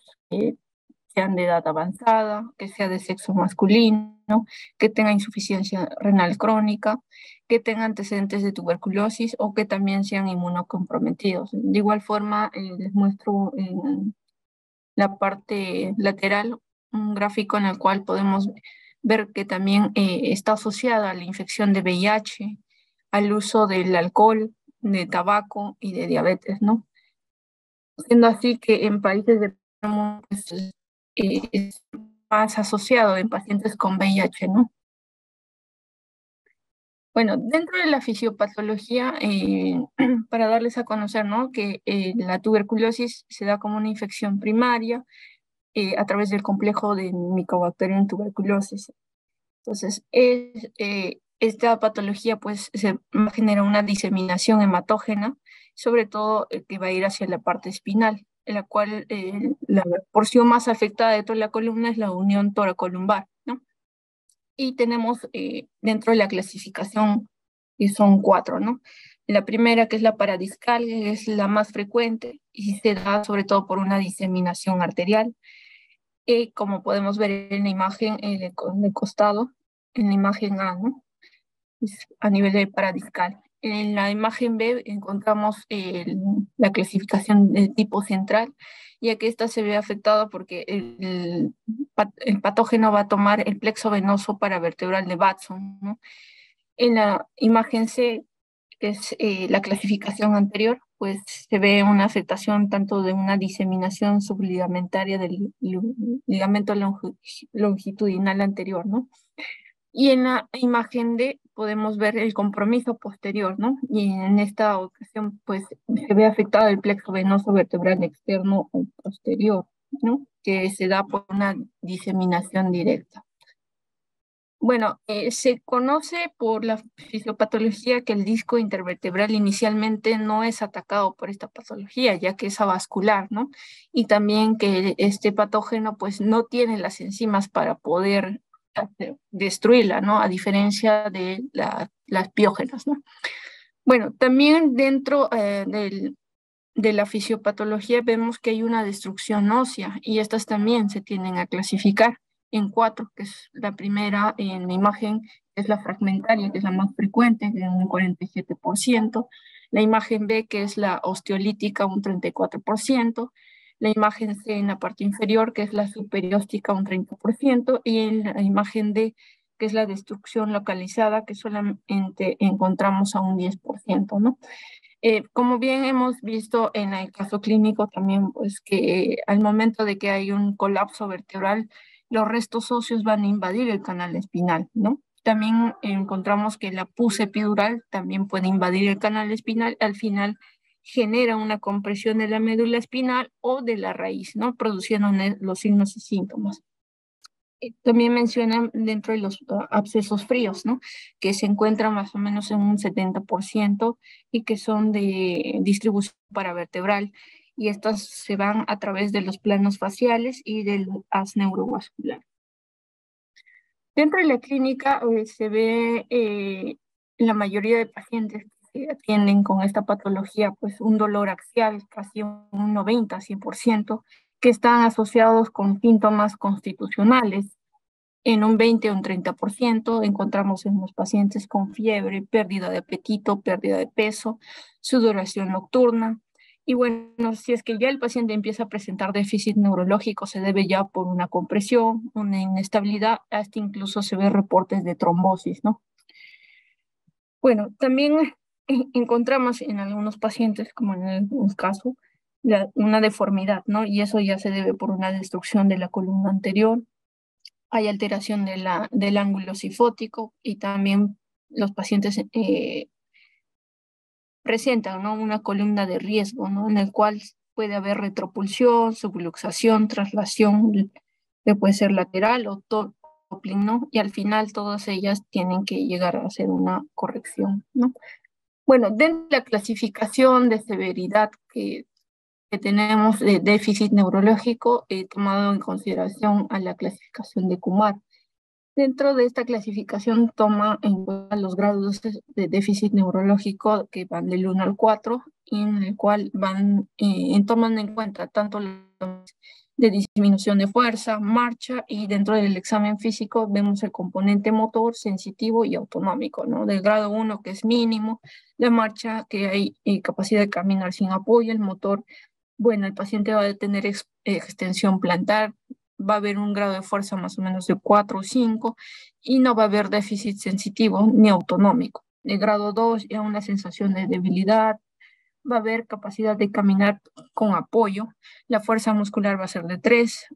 sean de edad avanzada, que sea de sexo masculino, que tenga insuficiencia renal crónica, que tenga antecedentes de tuberculosis o que también sean inmunocomprometidos. De igual forma, les muestro en la parte lateral un gráfico en el cual podemos ver que también está asociada a la infección de VIH, al uso del alcohol, de tabaco y de diabetes, ¿no? Siendo así que en países de es más asociado en pacientes con VIH, ¿no? Bueno, dentro de la fisiopatología, para darles a conocer, ¿no?, que la tuberculosis se da como una infección primaria a través del complejo de Mycobacterium tuberculosis. Entonces, esta patología pues genera una diseminación hematógena, sobre todo que va a ir hacia la parte espinal, en la cual la porción más afectada de toda la columna es la unión toracolumbar, ¿no? Y tenemos dentro de la clasificación, que son 4, ¿no? La primera, que es la paradiscal, es la más frecuente y se da sobre todo por una diseminación arterial. Como podemos ver en la imagen de costado, en la imagen A, ¿no?, a nivel de paradiscal. En la imagen B encontramos la clasificación de tipo central, ya que esta se ve afectada porque el patógeno va a tomar el plexo venoso paravertebral de Watson, ¿no? En la imagen C, que es la clasificación anterior, pues se ve una afectación tanto de una diseminación subligamentaria del ligamento longitudinal anterior, ¿no? Y en la imagen D podemos ver el compromiso posterior, ¿no? Y en esta ocasión, pues, se ve afectado el plexo venoso vertebral externo o posterior, ¿no? Que se da por una diseminación directa. Bueno, se conoce por la fisiopatología que el disco intervertebral inicialmente no es atacado por esta patología, ya que es avascular, ¿no? Y también que este patógeno, pues, no tiene las enzimas para poder destruirla, ¿no? A diferencia de las piógenas, ¿no? Bueno, también dentro de la fisiopatología vemos que hay una destrucción ósea y estas también se tienden a clasificar en 4, que es la primera en la imagen, es la fragmentaria, que es la más frecuente, de un 47%, la imagen B, que es la osteolítica, un 34%, la imagen C en la parte inferior, que es la superióstica, un 30%, y en la imagen D, que es la destrucción localizada, que solamente encontramos a un 10%, ¿no? Como bien hemos visto en el caso clínico también, pues que al momento de que hay un colapso vertebral, los restos óseos van a invadir el canal espinal, ¿no? También encontramos que la pus epidural también puede invadir el canal espinal, al final genera una compresión de la médula espinal o de la raíz, ¿no? Produciendo los signos y síntomas. También mencionan dentro de los abscesos fríos, ¿no? Que se encuentran más o menos en un 70% y que son de distribución paravertebral. Y estas se van a través de los planos faciales y del haz neurovascular. Dentro de la clínica se ve en la mayoría de pacientes que atienden con esta patología, pues un dolor axial, casi un 90-100%, que están asociados con síntomas constitucionales. En un 20 o un 30% encontramos en los pacientes con fiebre, pérdida de apetito, pérdida de peso, sudoración nocturna. Y bueno, si es que ya el paciente empieza a presentar déficit neurológico, se debe ya por una compresión, una inestabilidad, hasta incluso se ve reportes de trombosis, ¿no? Bueno, también encontramos en algunos pacientes, como en algunos casos, una deformidad, ¿no? Y eso ya se debe por una destrucción de la columna anterior. Hay alteración del ángulo cifótico y también los pacientes presentan, ¿no? Una columna de riesgo, ¿no? En el cual puede haber retropulsión, subluxación, traslación, que puede ser lateral o toppling, ¿no? Y al final todas ellas tienen que llegar a hacer una corrección, ¿no? Bueno, dentro de la clasificación de severidad que tenemos de déficit neurológico, tomado en consideración a la clasificación de Kumar. Dentro de esta clasificación toma en cuenta los grados de déficit neurológico que van del 1 al 4, y en el cual toman en cuenta tanto de disminución de fuerza, marcha, y dentro del examen físico vemos el componente motor, sensitivo y autonómico, ¿no? Del grado 1, que es mínimo, la marcha, que hay capacidad de caminar sin apoyo, el motor, bueno, el paciente va a tener extensión plantar, va a haber un grado de fuerza más o menos de 4 o 5 y no va a haber déficit sensitivo ni autonómico. El grado 2 ya una sensación de debilidad, va a haber capacidad de caminar con apoyo, la fuerza muscular va a ser de 3,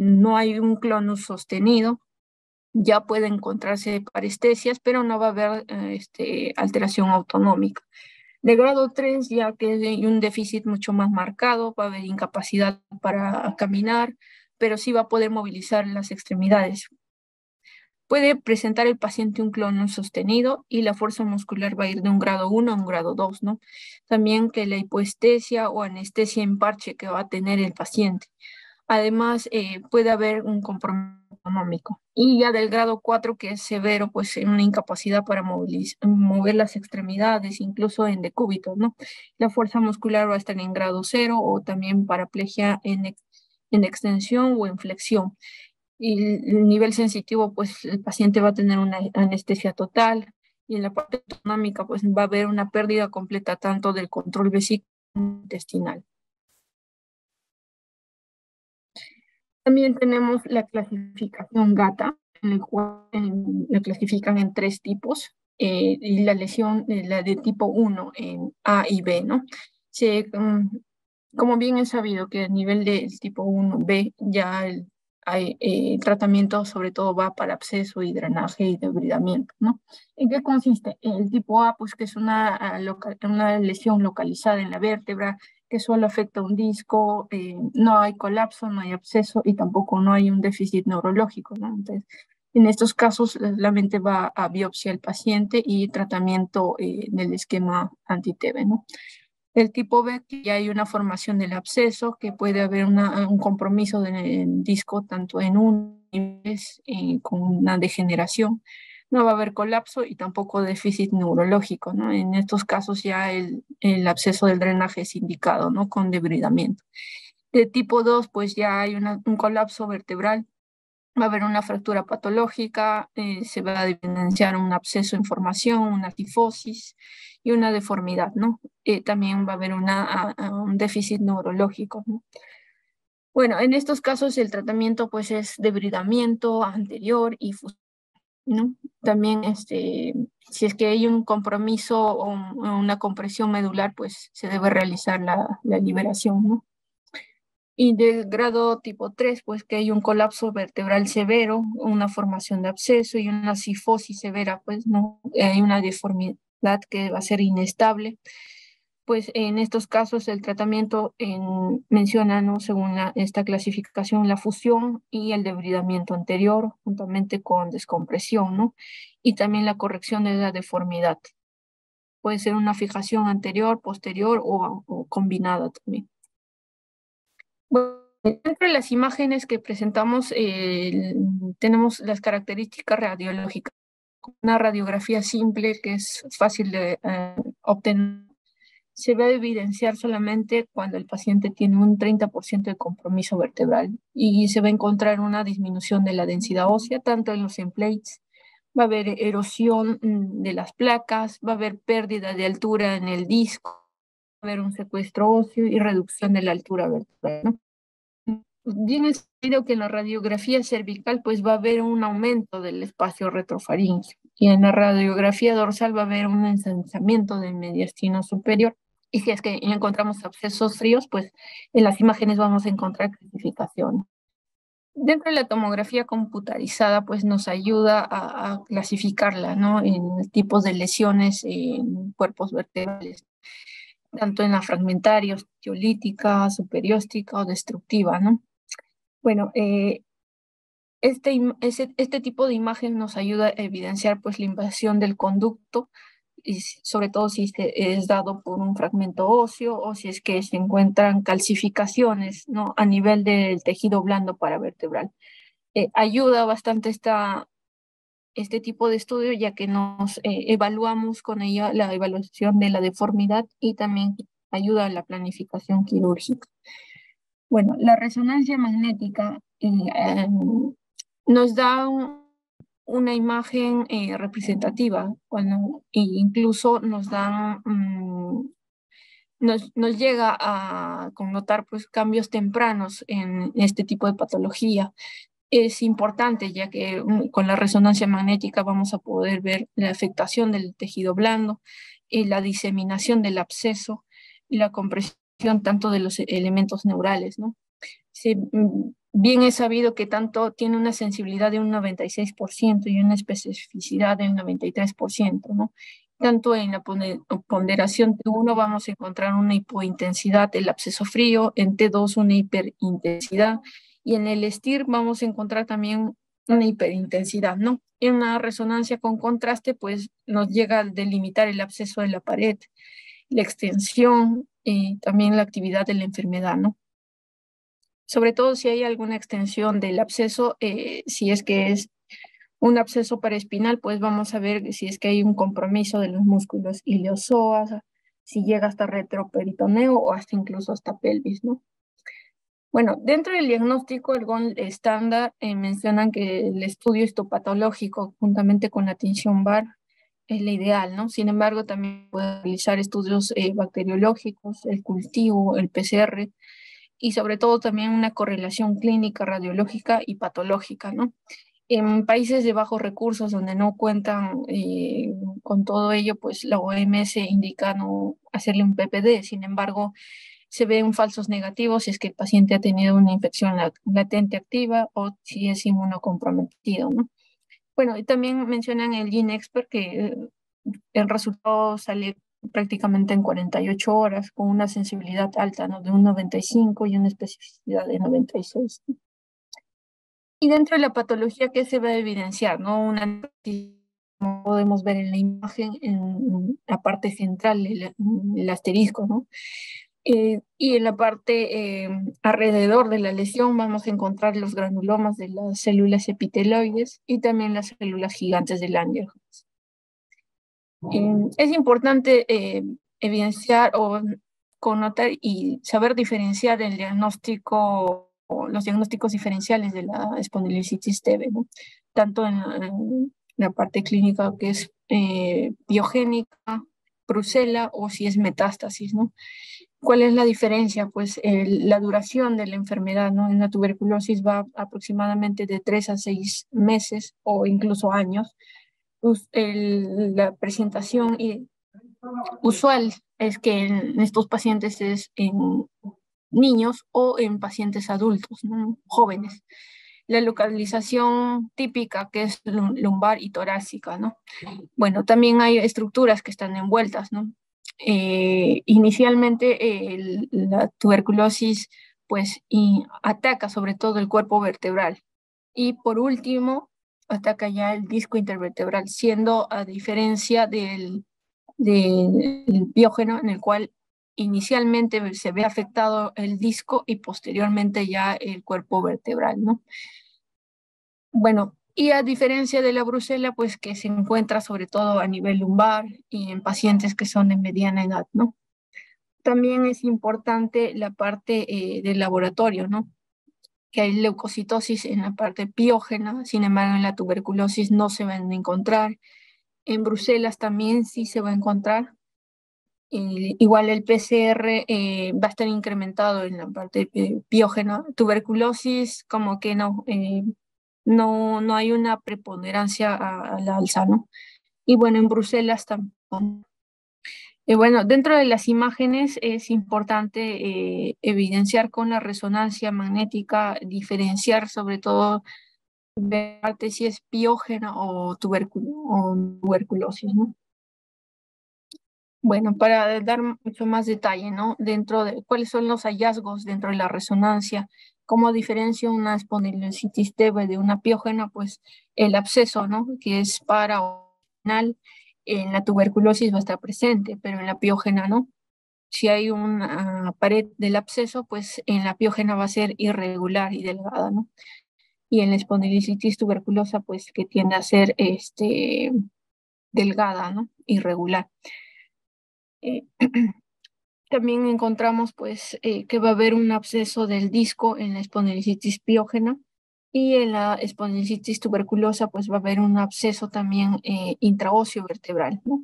no hay un clonus sostenido, ya puede encontrarse parestesias, pero no va a haber alteración autonómica. De grado 3, ya que hay un déficit mucho más marcado, va a haber incapacidad para caminar, pero sí va a poder movilizar las extremidades. Puede presentar el paciente un clonus sostenido y la fuerza muscular va a ir de un grado 1 a un grado 2, ¿no? También que la hipoestesia o anestesia en parche que va a tener el paciente. Además, puede haber un compromiso autonómico. Y ya del grado 4, que es severo, pues una incapacidad para mover las extremidades, incluso en decúbito, ¿no? La fuerza muscular va a estar en grado 0 o también paraplegia en extensión o en flexión. Y el nivel sensitivo, pues el paciente va a tener una anestesia total, Y en la parte autonómica, pues va a haber una pérdida completa tanto del control vesical como intestinal. También tenemos la clasificación GATA, en el cual la clasifican en 3 tipos, y la lesión, la de tipo 1 en A y B, ¿no? Como bien es sabido que a nivel del tipo 1B ya hay tratamiento, sobre todo va para absceso y drenaje y debridamiento, ¿no? ¿En qué consiste? El tipo A, pues que es una lesión localizada en la vértebra, que solo afecta un disco, no hay colapso, no hay absceso y tampoco no hay un déficit neurológico, ¿no? Entonces, en estos casos, la mente va a biopsia al paciente y tratamiento del esquema anti-TB, ¿no? El tipo B, que ya hay una formación del absceso, que puede haber un compromiso del disco tanto en un con una degeneración. No va a haber colapso y tampoco déficit neurológico, ¿no? En estos casos ya el absceso del drenaje es indicado, ¿no? Con debridamiento. De tipo 2, pues ya hay un colapso vertebral, va a haber una fractura patológica, se va a evidenciar un absceso en formación, una tifosis y una deformidad, ¿no? También va a haber un déficit neurológico, ¿no? Bueno, en estos casos el tratamiento pues es debridamiento anterior y fusión, ¿no? También si es que hay un compromiso o una compresión medular, pues se debe realizar la liberación, ¿no? Y del grado tipo 3, pues que hay un colapso vertebral severo, una formación de absceso y una cifosis severa, pues no, hay una deformidad que va a ser inestable. Pues en estos casos el tratamiento menciona, ¿no? Según esta clasificación, la fusión y el debridamiento anterior, juntamente con descompresión, ¿no? Y también la corrección de la deformidad. Puede ser una fijación anterior, posterior o combinada también. Bueno, entre las imágenes que presentamos tenemos las características radiológicas. Una radiografía simple que es fácil de obtener. Se va a evidenciar solamente cuando el paciente tiene un 30% de compromiso vertebral y se va a encontrar una disminución de la densidad ósea, tanto en los emplates, va a haber erosión de las placas, va a haber pérdida de altura en el disco, va a haber un secuestro óseo y reducción de la altura vertebral, ¿no? Bien es sabido que en la radiografía cervical pues va a haber un aumento del espacio retrofaríngeo y en la radiografía dorsal va a haber un ensanchamiento del mediastino superior. Y si es que encontramos abscesos fríos, pues en las imágenes vamos a encontrar clasificación. Dentro de la tomografía computarizada, pues nos ayuda a clasificarla, ¿no? En tipos de lesiones en cuerpos vertebrales, tanto en la fragmentaria, osteolítica, superióstica o destructiva, ¿no? Bueno, este tipo de imagen nos ayuda a evidenciar pues la invasión del conducto, y sobre todo si es dado por un fragmento óseo o si es que se encuentran calcificaciones, ¿no? A nivel del tejido blando paravertebral. Ayuda bastante este tipo de estudio, ya que nos evaluamos con ella la evaluación de la deformidad y también ayuda a la planificación quirúrgica. Bueno, la resonancia magnética nos da una imagen representativa, incluso nos da, nos llega a connotar pues, cambios tempranos en este tipo de patología. Es importante ya que con la resonancia magnética vamos a poder ver la afectación del tejido blando, la diseminación del absceso y la compresión tanto de los elementos neurales, ¿no? Bien es sabido que tanto tiene una sensibilidad de un 96% y una especificidad del 93%, ¿no? Tanto en la ponderación T1 vamos a encontrar una hipointensidad del absceso frío, en T2 una hiperintensidad, y en el STIR vamos a encontrar también una hiperintensidad, ¿no? En una resonancia con contraste, pues nos llega a delimitar el absceso de la pared, la extensión y también la actividad de la enfermedad, ¿no? Sobre todo si hay alguna extensión del absceso, si es que es un absceso paraespinal, pues vamos a ver si es que hay un compromiso de los músculos iliopsoas, si llega hasta retroperitoneo o hasta incluso hasta pelvis, ¿no? Bueno, dentro del diagnóstico, el GOND estándar mencionan que el estudio histopatológico, juntamente con la tinción VAR, es la ideal, ¿no? Sin embargo, también puede realizar estudios bacteriológicos, el cultivo, el PCR, y sobre todo también una correlación clínica, radiológica y patológica, ¿no? En países de bajos recursos donde no cuentan con todo ello, pues la OMS indica no hacerle un PPD. Sin embargo, se ven falsos negativos si es que el paciente ha tenido una infección latente activa o si es inmunocomprometido, ¿no? Bueno, y también mencionan el GeneXpert, que el resultado sale prácticamente en 48 horas con una sensibilidad alta, ¿no? De un 95 y una especificidad de 96. Y dentro de la patología, ¿qué se va a evidenciar? ¿No? Como podemos ver en la imagen, en la parte central, el asterisco, ¿no? Y en la parte alrededor de la lesión vamos a encontrar los granulomas de las células epiteloides y también las células gigantes del Langerhans. Es importante evidenciar o connotar y saber diferenciar el diagnóstico o los diagnósticos diferenciales de la espondilocitis TB, ¿no? Tanto en la parte clínica que es biogénica, brucela o si es metástasis, ¿no? ¿Cuál es la diferencia? Pues la duración de la enfermedad, ¿no? En la tuberculosis va aproximadamente de 3 a 6 meses o incluso años. La presentación usual es que en estos pacientes es en niños o en pacientes adultos, ¿no? Jóvenes. La localización típica que es lumbar y torácica, ¿no? Bueno, también hay estructuras que están envueltas, ¿no? Inicialmente la tuberculosis pues ataca sobre todo el cuerpo vertebral y por último ataca ya el disco intervertebral, siendo a diferencia del biógeno en el cual inicialmente se ve afectado el disco y posteriormente ya el cuerpo vertebral, ¿no? Bueno, y a diferencia de la brucela, pues que se encuentra sobre todo a nivel lumbar y en pacientes que son de mediana edad, ¿no? También es importante la parte del laboratorio, ¿no? Que hay leucocitosis en la parte piógena, sin embargo en la tuberculosis no se van a encontrar. En Bruselas también sí se va a encontrar. Igual el PCR va a estar incrementado en la parte piógena. Tuberculosis como que no hay una preponderancia a la alza, ¿no? Y bueno, en Bruselas tampoco. Bueno, dentro de las imágenes es importante evidenciar con la resonancia magnética, diferenciar sobre todo de si es piógena o tuberculosis, ¿no? Bueno, para dar mucho más detalle, ¿no? Dentro de cuáles son los hallazgos dentro de la resonancia, cómo diferencia una espondilocitis TB de una piógena, pues el absceso, ¿no? Que es para o final, en la tuberculosis va a estar presente, pero en la piógena no. Si hay una pared del absceso, pues en la piógena va a ser irregular y delgada, ¿no? Y en la espondilocitis tuberculosa, pues que tiende a ser delgada, ¿no? Irregular. También encontramos pues que va a haber un absceso del disco en la espondilocitis piógena y en la espondilocitis tuberculosa pues va a haber un absceso también intraóseo vertebral, ¿no?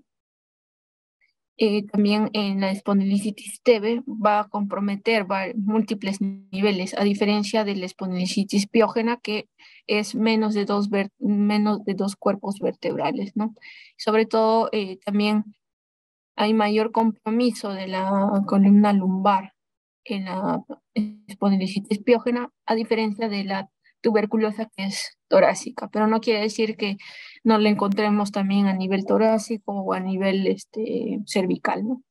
También en la espondilocitis TB va a comprometer múltiples niveles, a diferencia de la espondilocitis piógena que es menos de dos cuerpos vertebrales, ¿no? Sobre todo también hay mayor compromiso de la columna lumbar en la espondilocitis piógena, a diferencia de la tuberculosa que es torácica, pero no quiere decir que no la encontremos también a nivel torácico o a nivel cervical, ¿no?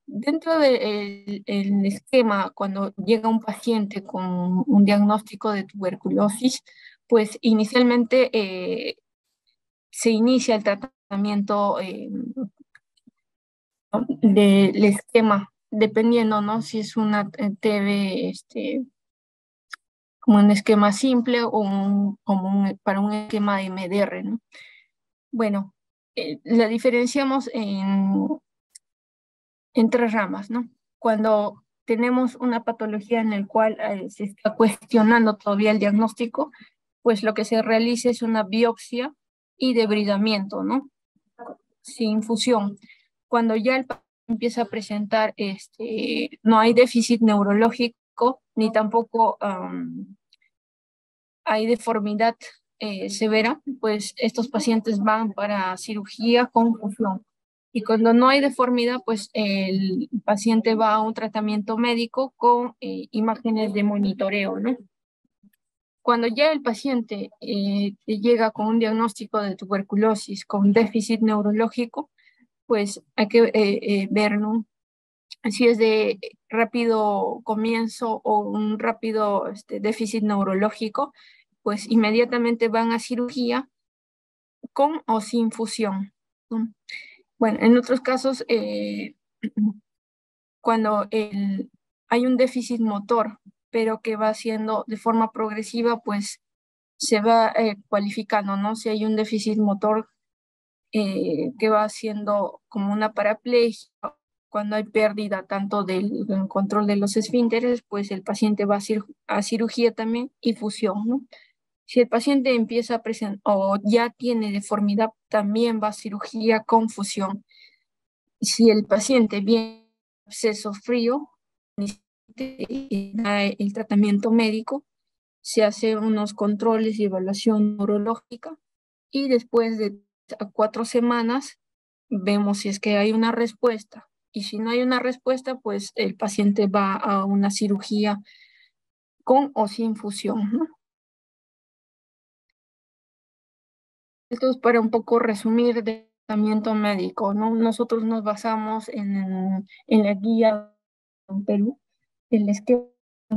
Dentro del esquema, cuando llega un paciente con un diagnóstico de tuberculosis, pues inicialmente se inicia el tratamiento del esquema, dependiendo, ¿no? Si es una TB, como un esquema simple o para un esquema de MDR, ¿no? Bueno, la diferenciamos en tres ramas, ¿no? Cuando tenemos una patología en la cual se está cuestionando todavía el diagnóstico, pues lo que se realiza es una biopsia y debridamiento, ¿no? sin fusión. Cuando ya el paciente empieza a presentar, no hay déficit neurológico, ni tampoco hay deformidad severa, pues estos pacientes van para cirugía con fusión. Y cuando no hay deformidad, pues el paciente va a un tratamiento médico con imágenes de monitoreo, ¿no? Cuando ya el paciente llega con un diagnóstico de tuberculosis con déficit neurológico, pues hay que ver, ¿no?, si es de rápido comienzo o un rápido déficit neurológico, pues inmediatamente van a cirugía con o sin fusión, ¿no? Bueno, en otros casos, cuando hay un déficit motor, pero que va siendo de forma progresiva, pues se va cualificando, ¿no? Si hay un déficit motor que va siendo como una paraplegia, cuando hay pérdida tanto del control de los esfínteres, pues el paciente va a cirugía también y fusión, ¿no? Si el paciente empieza a presentar o ya tiene deformidad, también va a cirugía con fusión. Si el paciente viene absceso frío, el tratamiento médico, se hace unos controles y evaluación neurológica y después de 4 semanas vemos si es que hay una respuesta. Y si no hay una respuesta, pues el paciente va a una cirugía con o sin fusión, ¿no? Esto es para un poco resumir del tratamiento médico, ¿no? Nosotros nos basamos en la guía en Perú. El esquema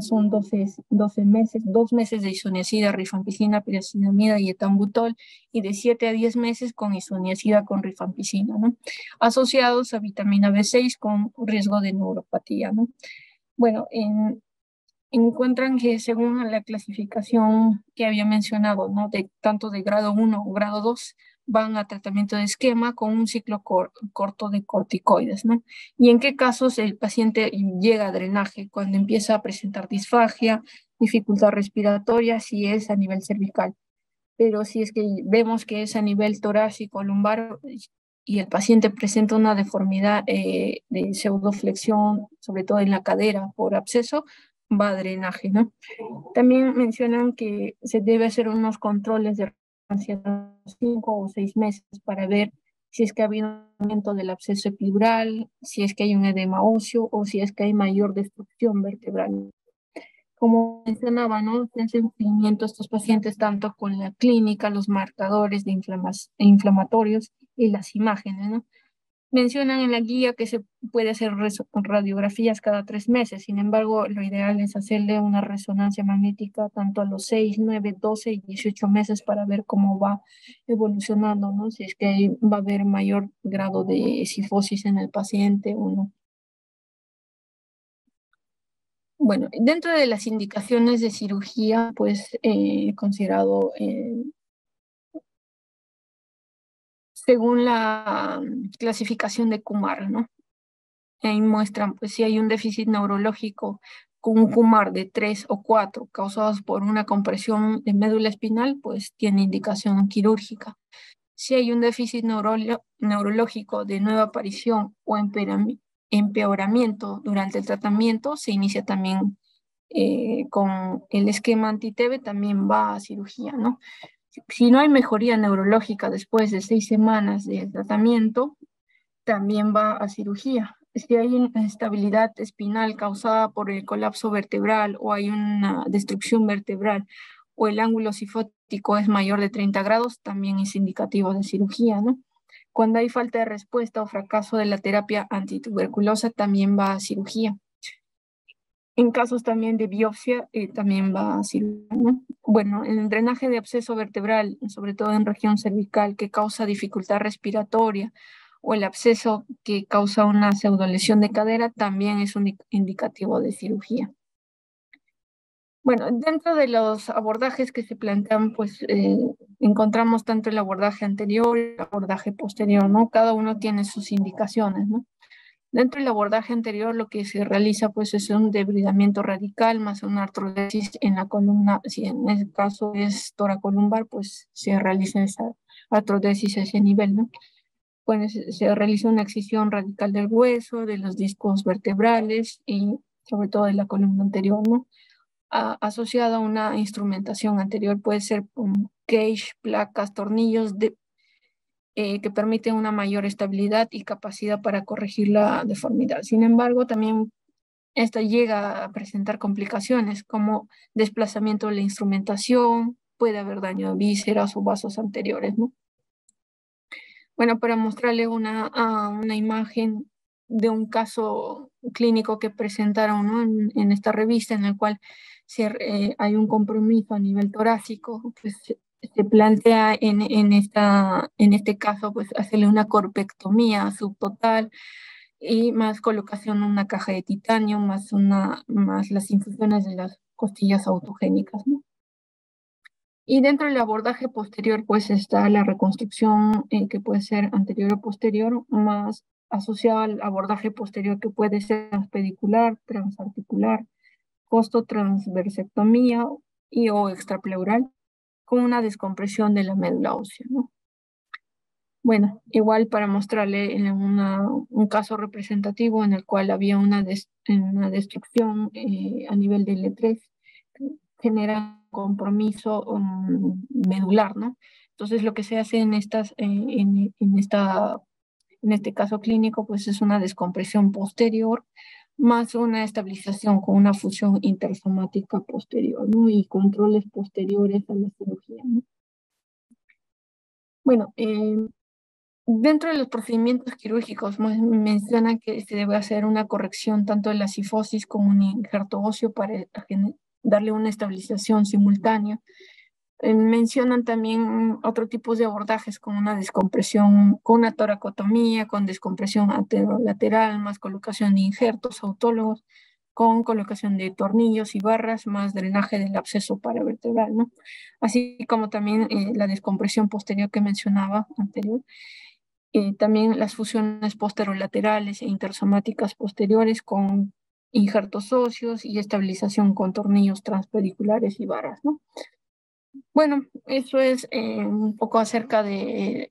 son 12 meses, 2 meses de isoniazida, rifampicina, pirazinamida y etambutol, y de 7 a 10 meses con isoniazida con rifampicina, ¿no? Asociados a vitamina B6 con riesgo de neuropatía, ¿no? Bueno, encuentran que según la clasificación que había mencionado, ¿no?, de tanto de grado 1 o grado 2, van a tratamiento de esquema con un ciclo corto de corticoides, ¿no? Y en qué casos el paciente llega a drenaje, cuando empieza a presentar disfagia, dificultad respiratoria, si es a nivel cervical. Pero si es que vemos que es a nivel torácico, lumbar, y el paciente presenta una deformidad de pseudoflexión, sobre todo en la cadera por absceso, va a drenaje, ¿no? También mencionan que se debe hacer unos controles de resonancia 5 o 6 meses para ver si es que ha habido un aumento del absceso epidural, si es que hay un edema óseo o si es que hay mayor destrucción vertebral. Como mencionaba, ¿no?, se hace un seguimiento a estos pacientes tanto con la clínica, los marcadores de inflamatorios y las imágenes, ¿no? Mencionan en la guía que se puede hacer radiografías cada 3 meses, sin embargo, lo ideal es hacerle una resonancia magnética tanto a los 6, 9, 12 y 18 meses para ver cómo va evolucionando, ¿no? Si es que va a haber mayor grado de cifosis en el paciente o no. Bueno, dentro de las indicaciones de cirugía, pues considerado según la clasificación de Kumar, ¿no? Ahí muestran, pues, si hay un déficit neurológico con un Kumar de 3 o 4 causados por una compresión de médula espinal, pues tiene indicación quirúrgica. Si hay un déficit neurológico de nueva aparición o empeoramiento durante el tratamiento, se inicia también con el esquema anti-TB, también va a cirugía, ¿no? Si no hay mejoría neurológica después de 6 semanas de tratamiento, también va a cirugía. Si hay inestabilidad espinal causada por el colapso vertebral o hay una destrucción vertebral o el ángulo cifótico es mayor de 30 grados, también es indicativo de cirugía, ¿no? Cuando hay falta de respuesta o fracaso de la terapia antituberculosa, también va a cirugía. En casos también de biopsia, también va a cirugía, ¿no? Bueno, el drenaje de absceso vertebral, sobre todo en región cervical, que causa dificultad respiratoria, o el absceso que causa una pseudolesión de cadera, también es un indicativo de cirugía. Bueno, dentro de los abordajes que se plantean, pues encontramos tanto el abordaje anterior y el abordaje posterior, ¿no? Cada uno tiene sus indicaciones, ¿no? Dentro del abordaje anterior, lo que se realiza, pues, es un debridamiento radical más una artrodesis en la columna. Si en ese caso es toracolumbar, pues se realiza esa artrodesis a ese nivel, ¿no? Pues se realiza una excisión radical del hueso, de los discos vertebrales y sobre todo de la columna anterior, ¿no? Asociada a una instrumentación anterior, puede ser un cage, placas, tornillos que permiten una mayor estabilidad y capacidad para corregir la deformidad. Sin embargo, también esta llega a presentar complicaciones como desplazamiento de la instrumentación, puede haber daño de vísceras o vasos anteriores, ¿no? Bueno, para mostrarle una imagen de un caso clínico que presentaron, ¿no? en esta revista, en el cual hay un compromiso a nivel torácico, pues se plantea en este caso pues hacerle una corpectomía subtotal y más colocación de una caja de titanio, más las infusiones de las costillas autogénicas, ¿no? Y dentro del abordaje posterior, pues está la reconstrucción que puede ser anterior o posterior, más asociada al abordaje posterior que puede ser transpedicular, transarticular, costotransversectomía y o extrapleural, con una descompresión de la médula ósea, ¿no? Bueno, igual para mostrarle en un caso representativo en el cual había una destrucción a nivel del L3, genera compromiso medular, ¿no? Entonces lo que se hace en este caso clínico, pues es una descompresión posterior más una estabilización con una fusión intersomática posterior, ¿no? Y controles posteriores a la cirugía, ¿no? Bueno, dentro de los procedimientos quirúrgicos mencionan que se debe hacer una corrección tanto de la cifosis como un injerto óseo para darle una estabilización simultánea. Mencionan también otro tipo de abordajes con una descompresión, con una toracotomía, con descompresión anterolateral, más colocación de injertos autólogos, con colocación de tornillos y barras, más drenaje del absceso paravertebral, ¿no? Así como también la descompresión posterior que mencionaba anterior. También las fusiones posterolaterales e intersomáticas posteriores con injertos óseos y estabilización con tornillos transpediculares y barras, ¿no? Bueno, eso es un poco acerca del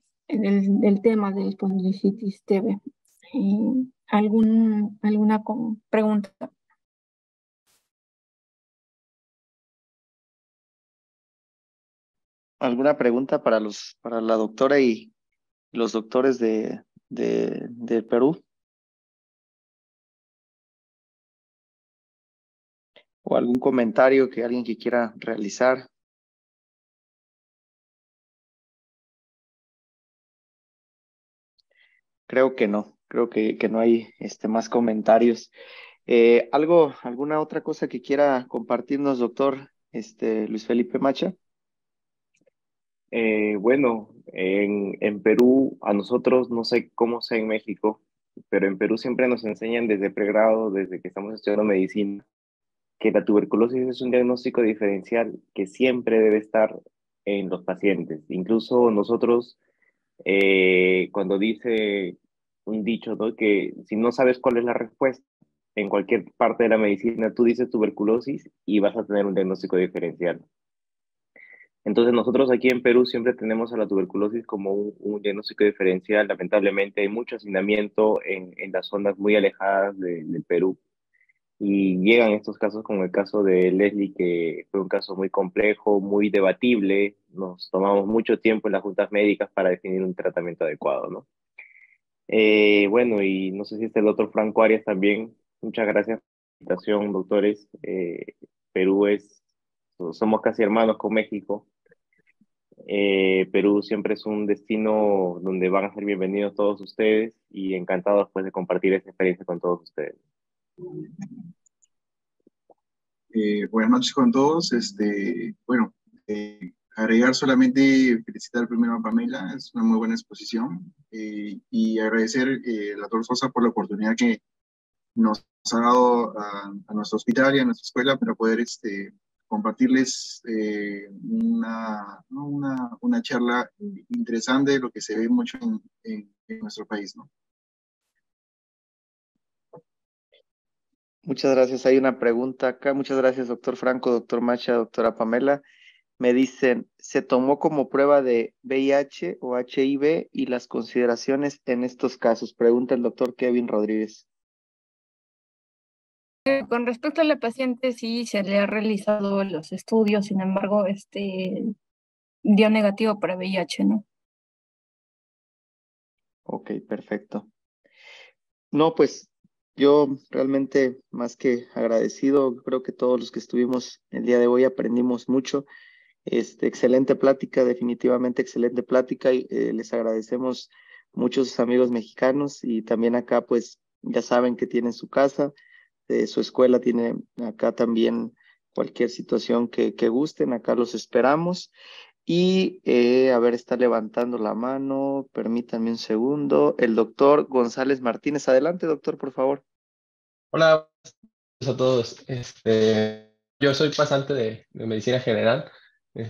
tema de espondilicitis TV. ¿Alguna pregunta? ¿Alguna pregunta para la doctora y los doctores de Perú? ¿O algún comentario que alguien que quiera realizar? Creo que no, creo que no hay más comentarios. ¿Alguna otra cosa que quiera compartirnos, doctor Luis Felipe Macha? Bueno, en Perú, a nosotros, no sé cómo sea en México, pero en Perú siempre nos enseñan desde pregrado, desde que estamos estudiando medicina, que la tuberculosis es un diagnóstico diferencial que siempre debe estar en los pacientes. Incluso nosotros, cuando dice un dicho, ¿no? Que si no sabes cuál es la respuesta, en cualquier parte de la medicina, tú dices tuberculosis y vas a tener un diagnóstico diferencial. Entonces nosotros aquí en Perú siempre tenemos a la tuberculosis como un diagnóstico diferencial. Lamentablemente hay mucho hacinamiento en las zonas muy alejadas del Perú y llegan estos casos como el caso de Leslie, que fue un caso muy complejo, muy debatible. Nos tomamos mucho tiempo en las juntas médicas para definir un tratamiento adecuado, ¿no? Bueno, y no sé si está el doctor Franco Arias también. Muchas gracias por la invitación, doctores. Perú somos casi hermanos con México. Perú siempre es un destino donde van a ser bienvenidos todos ustedes y encantados pues de compartir esta experiencia con todos ustedes. Buenas noches con todos. Bueno, agregar solamente felicitar primero a Pamela, es una muy buena exposición, y agradecer al doctor Sosa por la oportunidad que nos ha dado a nuestro hospital y a nuestra escuela para poder compartirles una charla interesante de lo que se ve mucho en nuestro país, ¿no? Muchas gracias. Hay una pregunta acá. Muchas gracias, doctor Franco, doctor Macha, doctora Pamela. Me dicen, ¿se tomó como prueba de VIH o HIV y las consideraciones en estos casos? Pregunta el doctor Kevin Rodríguez. Con respecto a la paciente, sí se le ha realizado los estudios, sin embargo, dio negativo para VIH, ¿no? Ok, perfecto. No, pues yo realmente más que agradecido, creo que todos los que estuvimos el día de hoy aprendimos mucho. Excelente plática, definitivamente excelente plática y les agradecemos mucho a sus amigos mexicanos y también acá pues ya saben que tienen su casa, su escuela tiene acá también cualquier situación que gusten, acá los esperamos. Y a ver, está levantando la mano, permítanme un segundo. El doctor González Martínez, adelante doctor, por favor. Hola a todos. Yo soy pasante de medicina general, y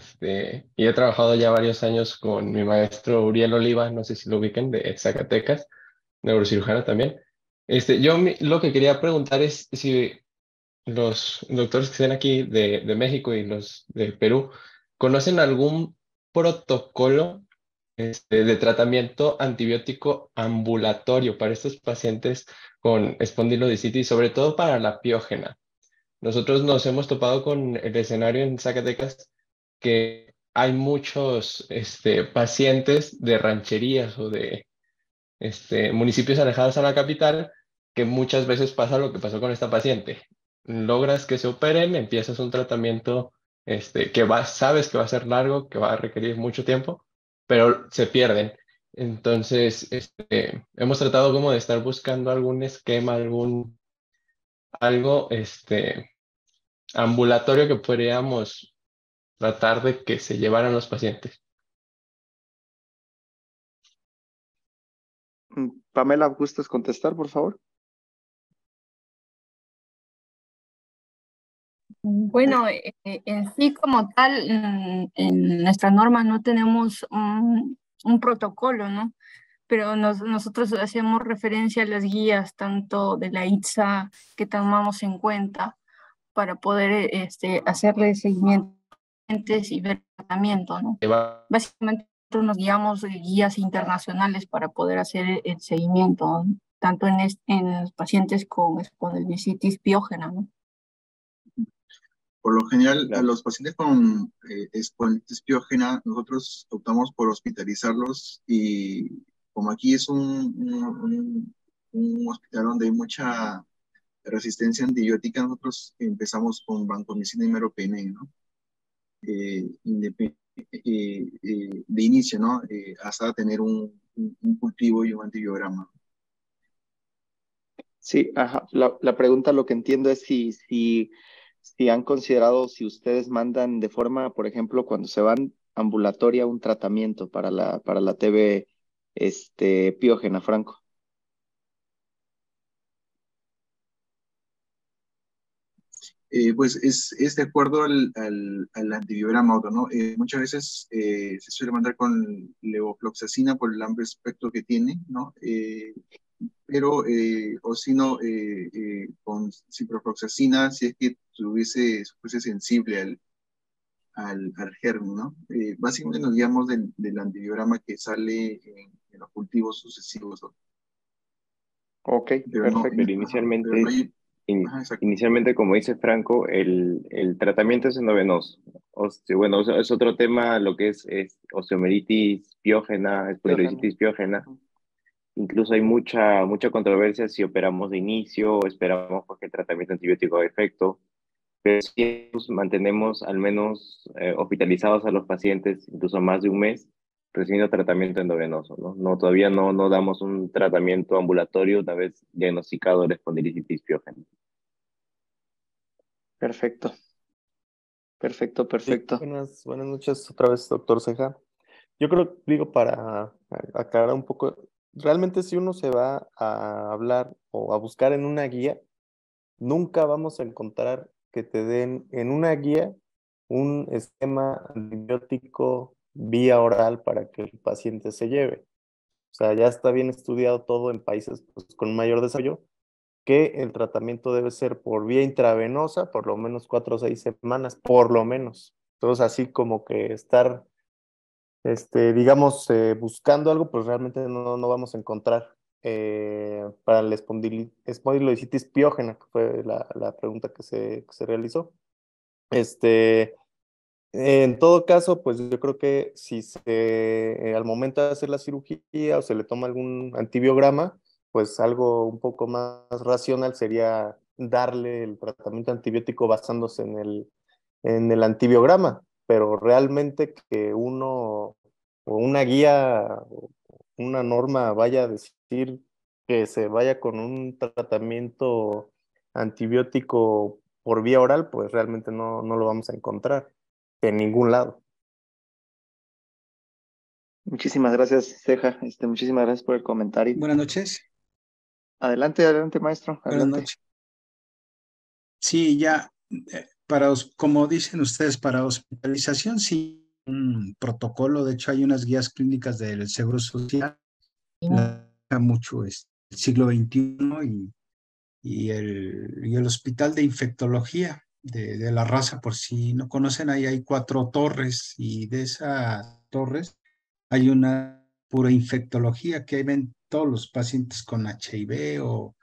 he trabajado ya varios años con mi maestro Uriel Oliva, no sé si lo ubiquen, de Zacatecas, neurocirujano también. Lo que quería preguntar es si los doctores que estén aquí de México y los de Perú conocen algún protocolo de tratamiento antibiótico ambulatorio para estos pacientes con espondilodicitis, sobre todo para la piógena. Nosotros nos hemos topado con el escenario en Zacatecas que hay muchos pacientes de rancherías o de municipios alejados a la capital que muchas veces pasa lo que pasó con esta paciente. Logras que se operen, empiezas un tratamiento sabes que va a ser largo, que va a requerir mucho tiempo, pero se pierden. Entonces, hemos tratado como de estar buscando algún esquema, algo, ambulatorio que podríamos tratar de que se llevaran los pacientes. Pamela, ¿gustas contestar, por favor? Bueno, en sí como tal, en nuestra norma no tenemos un protocolo, ¿no? Pero nosotros hacemos referencia a las guías tanto de la ITSA que tomamos en cuenta para poder hacerle seguimiento y ver el tratamiento, ¿no? Básicamente nosotros nos guiamos de guías internacionales para poder hacer el seguimiento, ¿no? Tanto en los pacientes con espondilocitis piógena, ¿no? Por lo general, a Claro. los pacientes con espondilitis piógena, nosotros optamos por hospitalizarlos y como aquí es un hospital donde hay mucha resistencia antibiótica, nosotros empezamos con vancomicina y meropenem, ¿no? De inicio, ¿no? Hasta tener un cultivo y un antibiograma. Sí, ajá. La pregunta, lo que entiendo es si han considerado, si ustedes mandan de forma, por ejemplo, cuando se van ambulatoria un tratamiento para la TB piógena, Franco. Pues es de acuerdo al antibiograma otro, ¿no? Muchas veces se suele mandar con levofloxacina por el amplio espectro que tiene, ¿no? Pero, o si no, con ciprofloxacina, si es que fuese sensible al germen, ¿no? Básicamente nos guiamos del antibiograma que sale en los cultivos sucesivos, ¿no? Ok, Pero no, perfecto. Pero ajá, pero no hay, exacto. inicialmente, como dice Franco, el tratamiento es endovenoso. Bueno, es otro tema, lo que es osteomeritis piógena, Piógena. espondilocitis piógena. Incluso hay mucha controversia si operamos de inicio o esperamos porque el tratamiento antibiótico haga efecto. Pero sí mantenemos al menos hospitalizados a los pacientes incluso más de un mes recibiendo tratamiento endovenoso, ¿no? Todavía no damos un tratamiento ambulatorio una vez diagnosticado la espondilicitis piógena. Perfecto, perfecto, Sí, perfecto. buenas noches otra vez, doctor Ceja. Yo creo, digo, para aclarar un poco, realmente si uno se va a hablar o a buscar en una guía, nunca vamos a encontrar que te den en una guía un esquema antibiótico vía oral para que el paciente se lleve. O sea, ya está bien estudiado todo en países pues, con mayor desarrollo, que el tratamiento debe ser por vía intravenosa, por lo menos 4 o 6 semanas, por lo menos. Entonces, así como que estar, digamos, buscando algo, pues realmente no vamos a encontrar. Para la espondilodicitis piógena, que fue la pregunta que se realizó. En todo caso, pues yo creo que si al momento de hacer la cirugía o se le toma algún antibiograma, pues algo un poco más racional sería darle el tratamiento antibiótico basándose en el antibiograma, pero realmente que uno o una guía o una norma vaya a decir que se vaya con un tratamiento antibiótico por vía oral, pues realmente no lo vamos a encontrar en ningún lado. Muchísimas gracias, Ceja. Muchísimas gracias por el comentario. Buenas noches. Adelante, adelante, maestro. Buenas Adelante. noches. Sí, ya, como dicen ustedes, para hospitalización, sí, un protocolo. De hecho, hay unas guías clínicas del Seguro Social, mucho el siglo XXI y el Hospital de Infectología de la Raza, por si no conocen, ahí hay 4 torres y de esas torres hay una pura infectología que ahí ven todos los pacientes con HIV o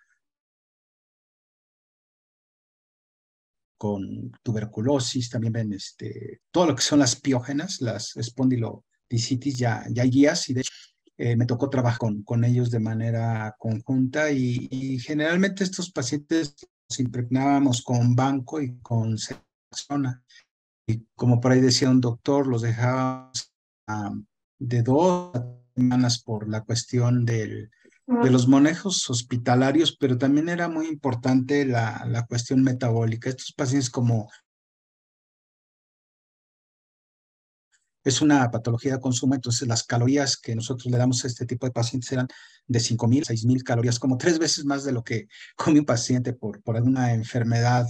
con tuberculosis, también ven todo lo que son las piógenas, las espondilodicitis, ya hay guías y de hecho me tocó trabajar con ellos de manera conjunta y generalmente estos pacientes los impregnábamos con banco y con zona. Y como por ahí decía un doctor, los dejábamos de 2 semanas por la cuestión de los manejos hospitalarios, pero también era muy importante la cuestión metabólica. Estos pacientes, como es una patología de consumo, entonces las calorías que nosotros le damos a este tipo de pacientes eran de 5,000, 6,000 calorías, como 3 veces más de lo que come un paciente por alguna enfermedad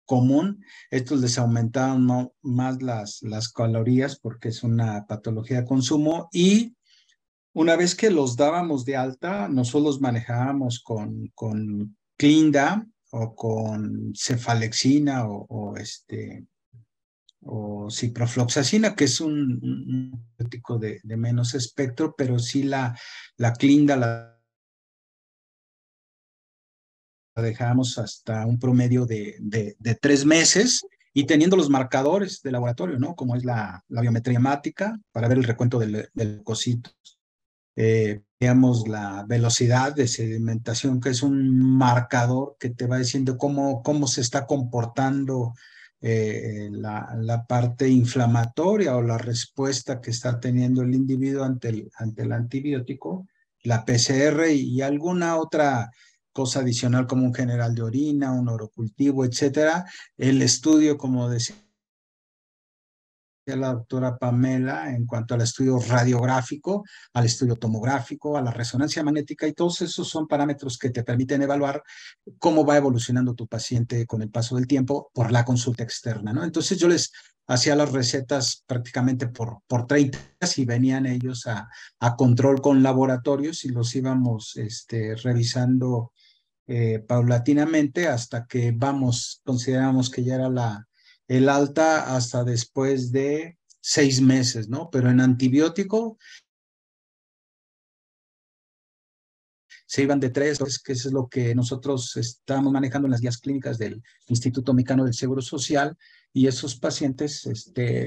común. Estos les aumentaban más las calorías porque es una patología de consumo y una vez que los dábamos de alta, nosotros los manejábamos con Clinda o con cefalexina o ciprofloxacina, que es un antibiótico de menos espectro, pero sí la Clinda la dejábamos hasta un promedio de 3 meses y teniendo los marcadores de laboratorio, ¿no? Como es la biometría hemática para ver el recuento del leucocitos. Veamos la velocidad de sedimentación, que es un marcador que te va diciendo cómo se está comportando la parte inflamatoria o la respuesta que está teniendo el individuo ante el antibiótico, la PCR y alguna otra cosa adicional como un general de orina, un orocultivo, etcétera. El estudio, como decía la doctora Pamela, en cuanto al estudio radiográfico, al estudio tomográfico, a la resonancia magnética, y todos esos son parámetros que te permiten evaluar cómo va evolucionando tu paciente con el paso del tiempo por la consulta externa, ¿no? Entonces yo les hacía las recetas prácticamente por 30 y venían ellos a control con laboratorios y los íbamos revisando paulatinamente hasta que consideramos que ya era el alta hasta después de 6 meses, ¿no? Pero en antibiótico se iban de 3, que eso es lo que nosotros estamos manejando en las guías clínicas del Instituto Mexicano del Seguro Social, y esos pacientes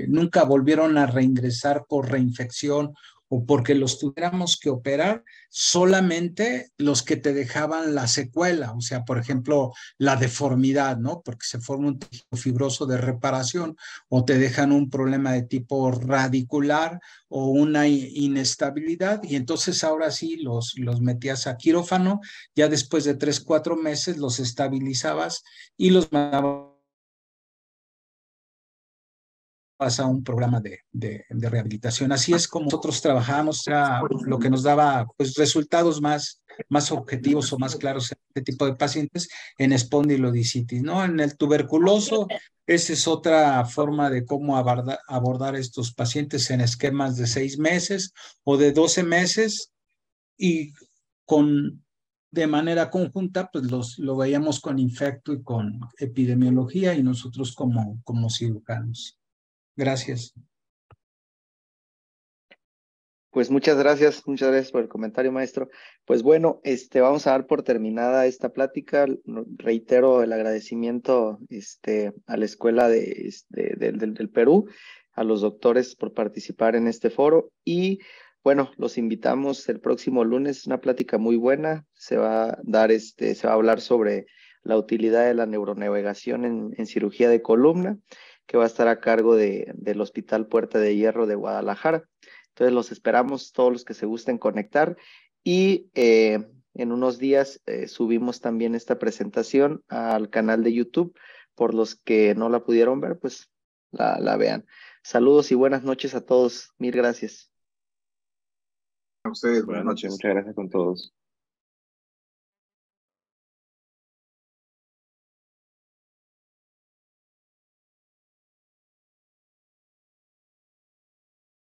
nunca volvieron a reingresar por reinfección o porque los tuviéramos que operar, solamente los que te dejaban la secuela, o sea, por ejemplo, la deformidad, ¿no? Porque se forma un tejido fibroso de reparación o te dejan un problema de tipo radicular o una inestabilidad, y entonces ahora sí los metías a quirófano, ya después de 3, 4 meses los estabilizabas y los mandabas a un programa de rehabilitación. Así es como nosotros trabajamos, era lo que nos daba pues resultados más objetivos o más claros en este tipo de pacientes en espondilodicitis, ¿no? En el tuberculoso, esa es otra forma de cómo abordar estos pacientes en esquemas de 6 meses o de 12 meses y de manera conjunta, pues lo veíamos con infecto y con epidemiología y nosotros como cirujanos. Gracias. Pues muchas gracias por el comentario, maestro. Pues bueno, vamos a dar por terminada esta plática. Reitero el agradecimiento a la Escuela del Perú, a los doctores por participar en este foro y bueno, los invitamos el próximo lunes, una plática muy buena. Se va a dar, se va a hablar sobre la utilidad de la neuronavegación en cirugía de columna, que va a estar a cargo del Hospital Puerta de Hierro de Guadalajara. Entonces los esperamos todos los que se gusten conectar y en unos días subimos también esta presentación al canal de YouTube. Por los que no la pudieron ver, pues la vean. Saludos y buenas noches a todos. Mil gracias. A ustedes, Buenas noches, muchas gracias con todos.